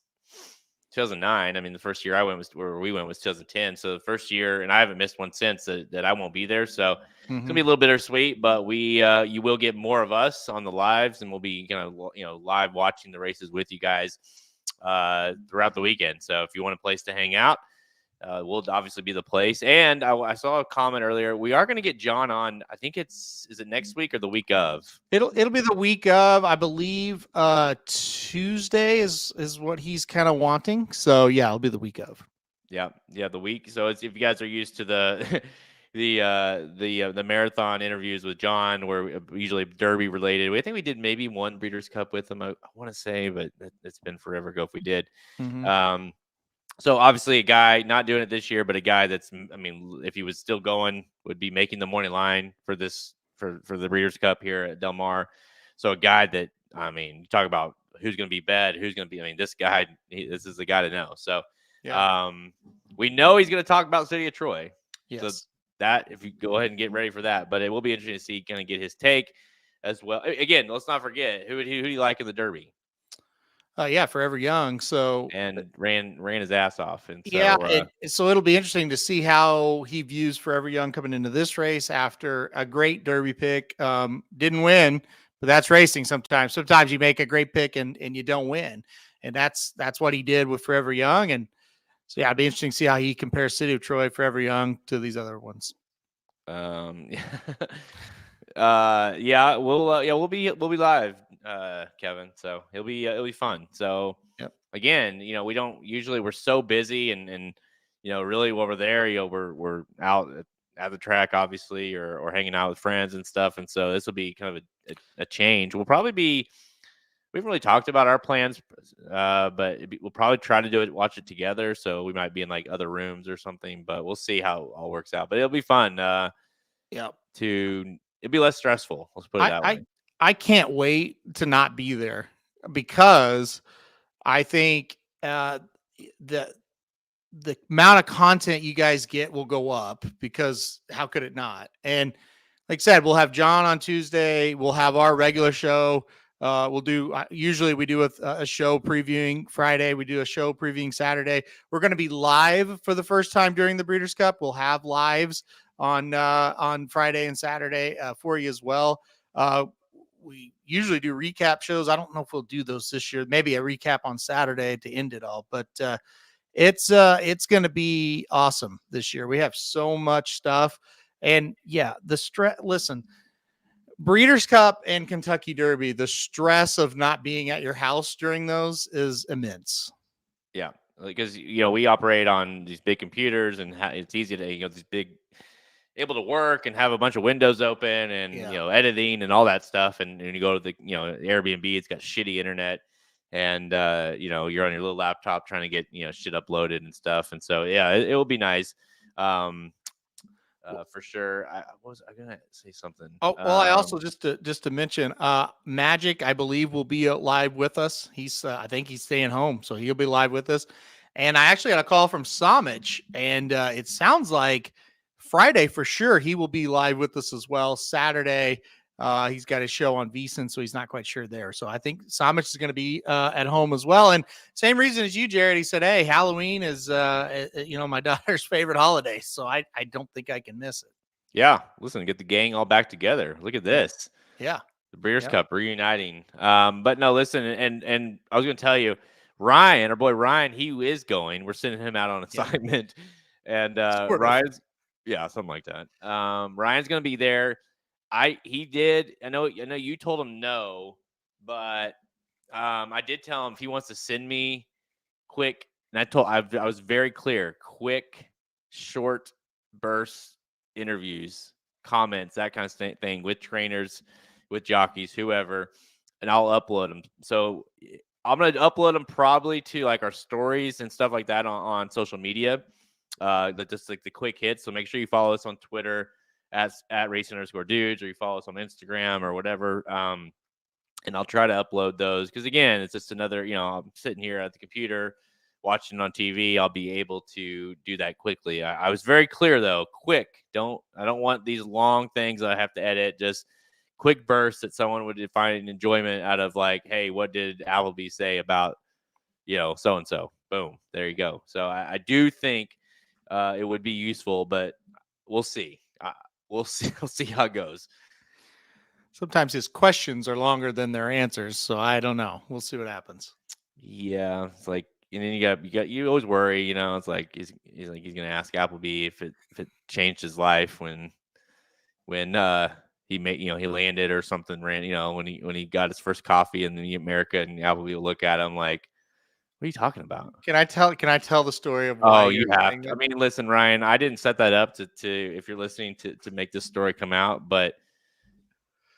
2009. I mean, the first year we went was 2010. So the first year, and I haven't missed one since that I won't be there. So it's gonna be a little bittersweet, but you will get more of us on the lives, and we'll be live watching the races with you guys throughout the weekend. So if you want a place to hang out, will obviously be the place. And I saw a comment earlier. We are going to get John on. I think is it next week or the week of? It'll be the week of, I believe. Tuesday is what he's kind of wanting. So yeah, it'll be the week of. Yeah, the week. So if you guys are used to the the marathon interviews with John, where usually Derby related. I think we did maybe one Breeders' Cup with him. I want to say, but it's been forever ago if we did. So obviously a guy not doing it this year, but a guy that's, I mean, if he was still going, would be making the morning line for the Breeders' Cup here at Del Mar. So a guy that, I mean, you talk about who's going to be bad, who's going to be, I mean, this guy, this is the guy to know. So we know he's going to talk about City of Troy. Yes. So that, if you go ahead and get ready for that, but it will be interesting to see, kind of get his take as well. Again, let's not forget, who do you like in the Derby? Yeah, Forever Young. So and ran his ass off. And so, so it'll be interesting to see how he views Forever Young coming into this race after a great Derby pick. Didn't win, but that's racing. Sometimes you make a great pick and you don't win, and that's what he did with Forever Young. And so yeah, it'd be interesting to see how he compares City of Troy, Forever Young to these other ones. Yeah, we'll be live, Kevin. So it'll be fun. So again, we're so busy and really while we're there, we're out at the track, obviously, or hanging out with friends and stuff. And so this will be kind of a change. We haven't really talked about our plans, but we'll probably try to watch it together. So we might be in like other rooms or something, but we'll see how it all works out. But it'll be fun. It'd be less stressful. Let's put it that way. I can't wait to not be there because I think the amount of content you guys get will go up, because how could it not? And like I said, we'll have John on Tuesday. We'll have our regular show. We'll do, usually we do a show previewing Friday. We do a show previewing Saturday. We're going to be live for the first time during the Breeders' Cup. We'll have lives on Friday and Saturday for you as well. We usually do recap shows. I don't know if we'll do those this year. Maybe a recap on Saturday to end it all, but it's going to be awesome this year. We have so much stuff, and yeah, listen, Breeders' Cup and Kentucky Derby, the stress of not being at your house during those is immense. Yeah, because we operate on these big computers, and it's easy to these big, able to work and have a bunch of windows open and editing and all that stuff. And you go to the Airbnb, it's got shitty internet, and you're on your little laptop trying to get shit uploaded and stuff. And so it will be nice. for sure. I gonna say something? Oh, well, I also just to mention, Magic, I believe, will be live with us. I think he's staying home, so he'll be live with us. And I actually got a call from Samich, and it sounds like Friday for sure he will be live with us as well. Saturday, he's got a show on VSiN, so he's not quite sure there. So I think Samich is going to be at home as well. And same reason as you, Jared. He said, "Hey, Halloween is my daughter's favorite holiday, so I don't think I can miss it." Yeah, listen, get the gang all back together. Look at this. Yeah. The Breeders' Cup reuniting. But no, listen, and I was going to tell you, Ryan, our boy Ryan, he is going. We're sending him out on assignment, and Ryan's, something like that. Ryan's going to be there. I know you told him no, but I did tell him if he wants to send me quick, and I was very clear, quick, short bursts interviews, comments, that kind of thing with trainers, with jockeys, whoever, and I'll upload them. So I'm going to upload them probably to like our stories and stuff like that on social media, just like the quick hits. So make sure you follow us on Twitter at race_dudes, or you follow us on Instagram or whatever. And I'll try to upload those because, again, it's just another, I'm sitting here at the computer watching on TV. I'll be able to do that quickly. I was very clear though, quick. I don't want these long things that I have to edit. Just quick bursts that someone would find enjoyment out of, like, hey, what did Appleby say about, so and so? Boom, there you go. So I do think it would be useful, but we'll see. We'll see how it goes. Sometimes his questions are longer than their answers, so I don't know. We'll see what happens. Yeah, it's like, and then you always worry, it's like he's gonna ask Appleby if it changed his life when he made, he landed or something, when he got his first coffee in the America, and Appleby will look at him like, what are you talking about? Can I tell the story of why? Oh, you have to. I mean, listen, Ryan, I didn't set that up to if you're listening to make this story come out, but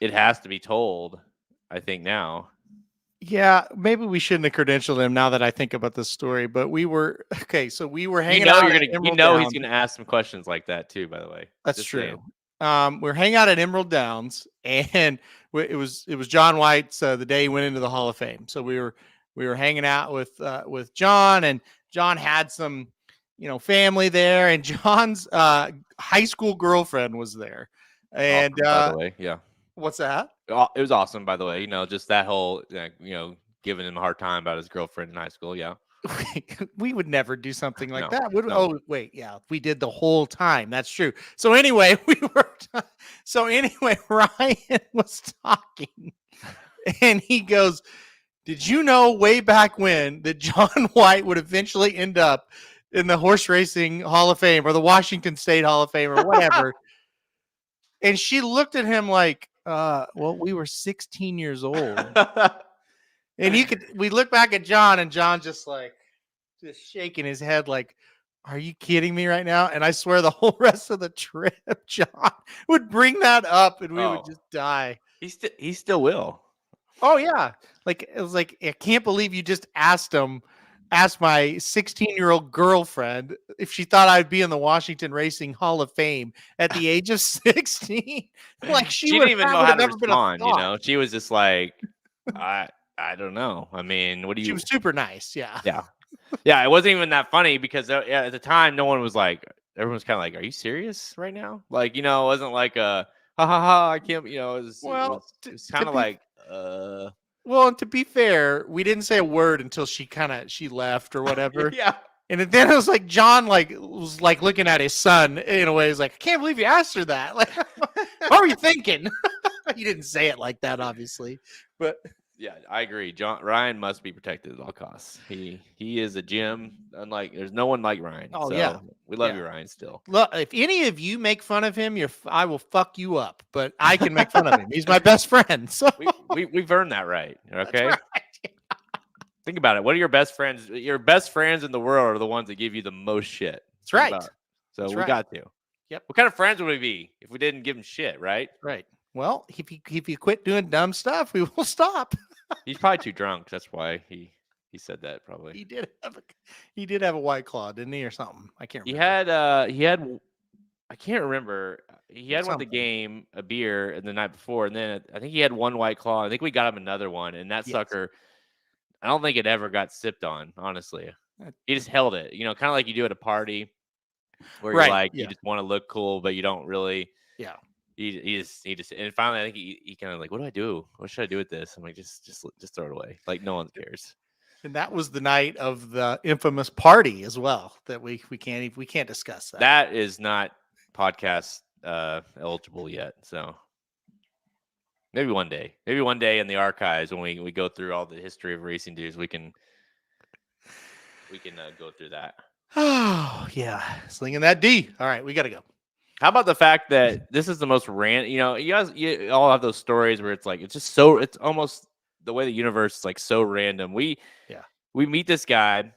it has to be told, I think, now. Yeah, maybe we shouldn't have credentialed him now that I think about this story, but we were hanging out. He's gonna ask some questions like that too, by the way. That's true. We're hanging out at Emerald Downs, and it was John White's the day he went into the Hall of Fame. So we were hanging out with John, and John had some family there, and John's high school girlfriend was there. And by the way, yeah. What's that? It was awesome, by the way. Just that whole, giving him a hard time about his girlfriend in high school. Yeah. We would never do something like that. No. Oh, wait. Yeah. We did the whole time. That's true. So anyway, Ryan was talking, and he goes, did you know way back when that John White would eventually end up in the Horse Racing Hall of Fame or the Washington State Hall of Fame or whatever? And she looked at him like, well, we were 16 years old. And we look back at John, and John just shaking his head like, are you kidding me right now? And I swear the whole rest of the trip, John would bring that up, and we would just die. He still will. Oh yeah. It was like, I can't believe you just asked my 16-year-old girlfriend if she thought I'd be in the Washington Racing Hall of Fame at the age of 16. Like she didn't even know how to respond. She was just like, I don't know. I mean, she was super nice. Yeah. Yeah. It wasn't even that funny because at the time, no one was like, everyone was kind of like, are you serious right now? Like, it wasn't like a ha ha ha. I can't. It was kind of like. Well, and to be fair, we didn't say a word until she left or whatever. Yeah. And then it was like John was looking at his son in a way. He's like, I can't believe you asked her that. Like, what were you thinking? He didn't say it like that, obviously. But yeah, I agree. Ryan must be protected at all costs. He is a gem. There's no one like Ryan. Oh, yeah. We love you, Ryan, still. Look, if any of you make fun of him, I will fuck you up. But I can make fun of him. He's my best friend. So we've earned that right. Okay. Right. Think about it. What are your best friends? Your best friends in the world are the ones that give you the most shit. That's right. So we got to. Yep. What kind of friends would we be if we didn't give him shit, right? Right. Well, if you quit doing dumb stuff, we will stop. He's probably too drunk. That's why he said that. Probably. He did have a White Claw, didn't he, or something? I can't remember. He had I can't remember. He had won the Something. game a beer the night before, and then I think he had one White Claw. I think we got him another one, and that sucker, I don't think it ever got sipped on. Honestly, he just held it. You know, kind of like you do at a party, where you're like you just want to look cool, but you don't really. Yeah. He just and finally I think he kind of like, what do I do? What should I do with this? I'm like, just throw it away. Like no one cares. And that was the night of the infamous party as well that we can't discuss that. That is not podcast eligible yet. So maybe one day in the archives when we go through all the history of racing dudes, we can go through that. Oh yeah, slinging that D. All right, we got to go. How about the fact that this is the most random? You know, you all have those stories where it's like it's almost the way the universe is like so random. We meet this guy.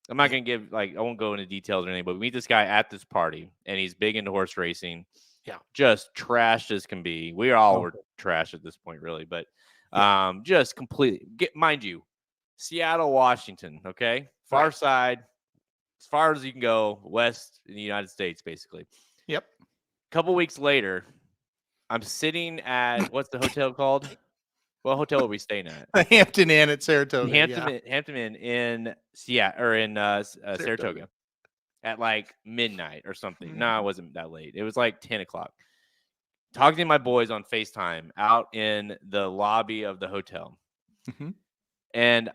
I'm not gonna give I won't go into details or anything, but we meet this guy at this party, and he's big into horse racing. Yeah, just trashed as can be. We all were trash at this point, really, but just completely. Mind you, Seattle, Washington. Okay, far side, as far as you can go, west in the United States, basically. Yep. A couple weeks later, I'm sitting at what's the hotel called? What hotel are we staying at? The Hampton Inn at Saratoga. Hampton Inn in Seattle or in Saratoga at like midnight or something. Mm-hmm. No, it wasn't that late. It was like 10 o'clock. Talking to my boys on FaceTime out in the lobby of the hotel. Mm-hmm. And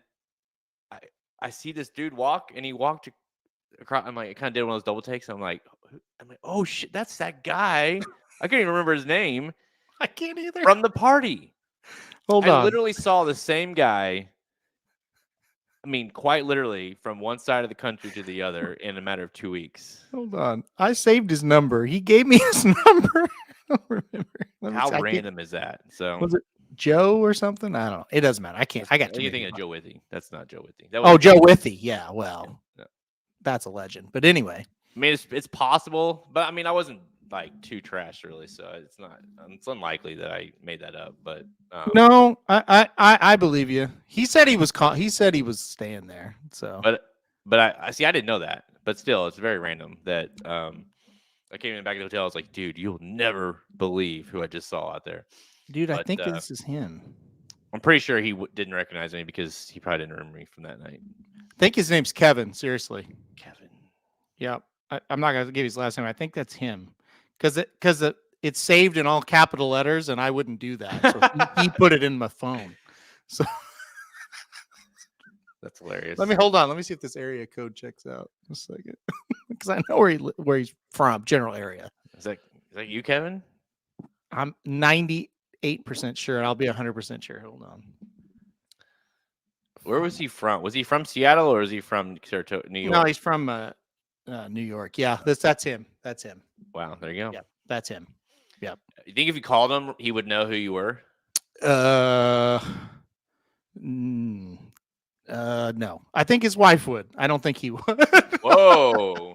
I see this dude walk, and he walked across. I'm like, I kind of did one of those double takes. I'm like, oh shit, that's that guy. I can't even remember his name. I can't either. From the party. Hold on. I literally saw the same guy. I mean, quite literally from one side of the country to the other in a matter of 2 weeks. Hold on. I saved his number. He gave me his number. I don't remember. How random is that? So was it Joe or something? I don't know. It doesn't matter. I can't. I got you thinking of Joe Withy. That's not Joe Withy. Joe Withy. Yeah, well, that's a legend. But anyway. I mean, it's possible, but I mean, I wasn't like too trash really, so it's unlikely that I made that up. But no, I believe you. He said he was staying there. So, but I see. I didn't know that, but still, it's very random that I came in back to the hotel. I was like, dude, you'll never believe who I just saw out there. Dude, I think this is him. I'm pretty sure he didn't recognize me because he probably didn't remember me from that night. I think his name's Kevin. Seriously, Kevin. Yeah, I'm not gonna give his last name. I think that's him because it's saved in all capital letters, and I wouldn't do that. So he put it in my phone. So that's hilarious. Hold on. Let me see if this area code checks out. Just a second, because I know where he's from. General area. Is that you, Kevin? I'm 98% sure. I'll be 100% sure. Hold on. Where was he from? Was he from Seattle or is he from Saratoga, New York? No, he's from New York. Yeah, that's him. That's him. Wow, there you go. Yeah, that's him. Yeah. You think if you called him, he would know who you were? No. I think his wife would. I don't think he would. Whoa.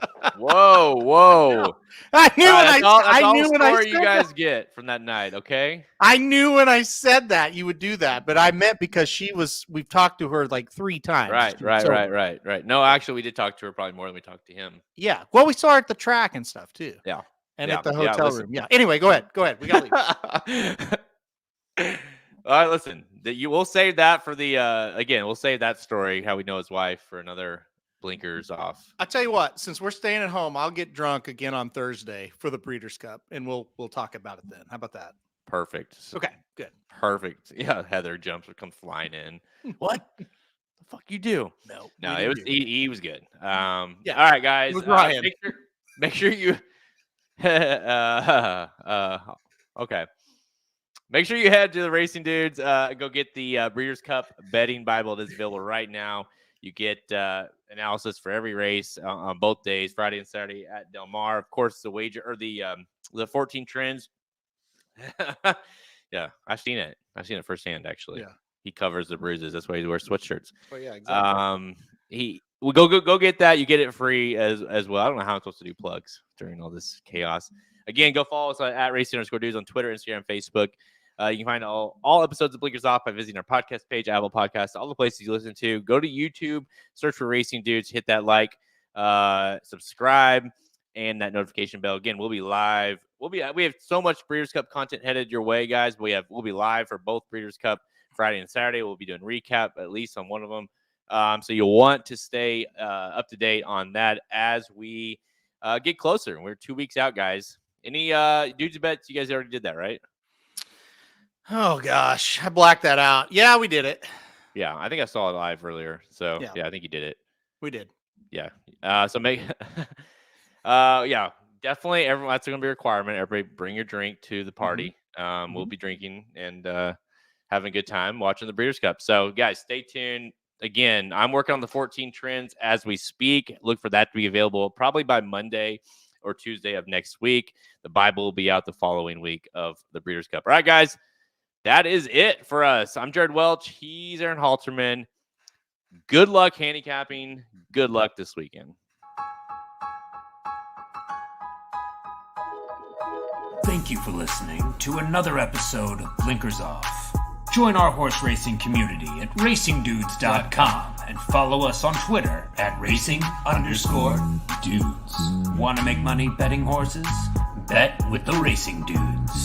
I knew I knew when I said you guys get from that night, okay? I knew when I said that you would do that, but I meant because we've talked to her like 3 times. Right. No, actually we did talk to her probably more than we talked to him. Yeah. Well, we saw her at the track and stuff too. Yeah. And at the hotel room. Yeah. Anyway, go ahead. We got to leave. All right, listen. We'll save that for the again, we'll save that story, how we know his wife, for another Blinkers Off. I'll tell you what, since we're staying at home, I'll get drunk again on Thursday for the Breeders' Cup, and we'll talk about it then. How about that? Perfect. Okay, good. Perfect. Yeah, Heather would come flying in. What the fuck you do? No, it was he was good. Yeah. All right, guys. Make sure you okay. Make sure you head to the Racing Dudes. Go get the Breeders' Cup betting Bible. It is available right now. You get analysis for every race on both days, Friday and Saturday at Del Mar. Of course, the wager or the 14 trends. Yeah, I've seen it. I've seen it firsthand, actually. Yeah, he covers the bruises. That's why he wears sweatshirts. Oh yeah, exactly. He will go get that. You get it free as well. I don't know how I'm supposed to do plugs during all this chaos. Again, go follow us at Racing_Dudes on Twitter, Instagram, Facebook. You can find all episodes of Blinkers Off by visiting our podcast page, Apple Podcasts, all the places you listen to. Go to YouTube, search for Racing Dudes, hit that like, subscribe, and that notification bell. Again, we'll be live. We have so much Breeders' Cup content headed your way, guys. We'll be live for both Breeders' Cup Friday and Saturday. We'll be doing recap at least on one of them. So you'll want to stay up to date on that as we get closer. We're 2 weeks out, guys. Any dudes bets? You guys already did that, right? Oh gosh, I blacked that out. Yeah, we did it. Yeah, I think I saw it live earlier. So yeah I think you did it. We did. Yeah. So make yeah, definitely everyone, that's gonna be a requirement. Everybody bring your drink to the party. We'll be drinking and having a good time watching the Breeders' Cup. So guys, stay tuned. Again, I'm working on the 14 trends as we speak. Look for that to be available probably by Monday or Tuesday of next week. The Bible will be out the following week of the Breeders' Cup. All right, guys, that is it for us. I'm Jared Welch. He's Aaron Halterman. Good luck handicapping. Good luck this weekend. Thank you for listening to another episode of Blinkers Off. Join our horse racing community at racingdudes.com and follow us on Twitter at racing_dudes. Want to make money betting horses? Bet with the Racing Dudes.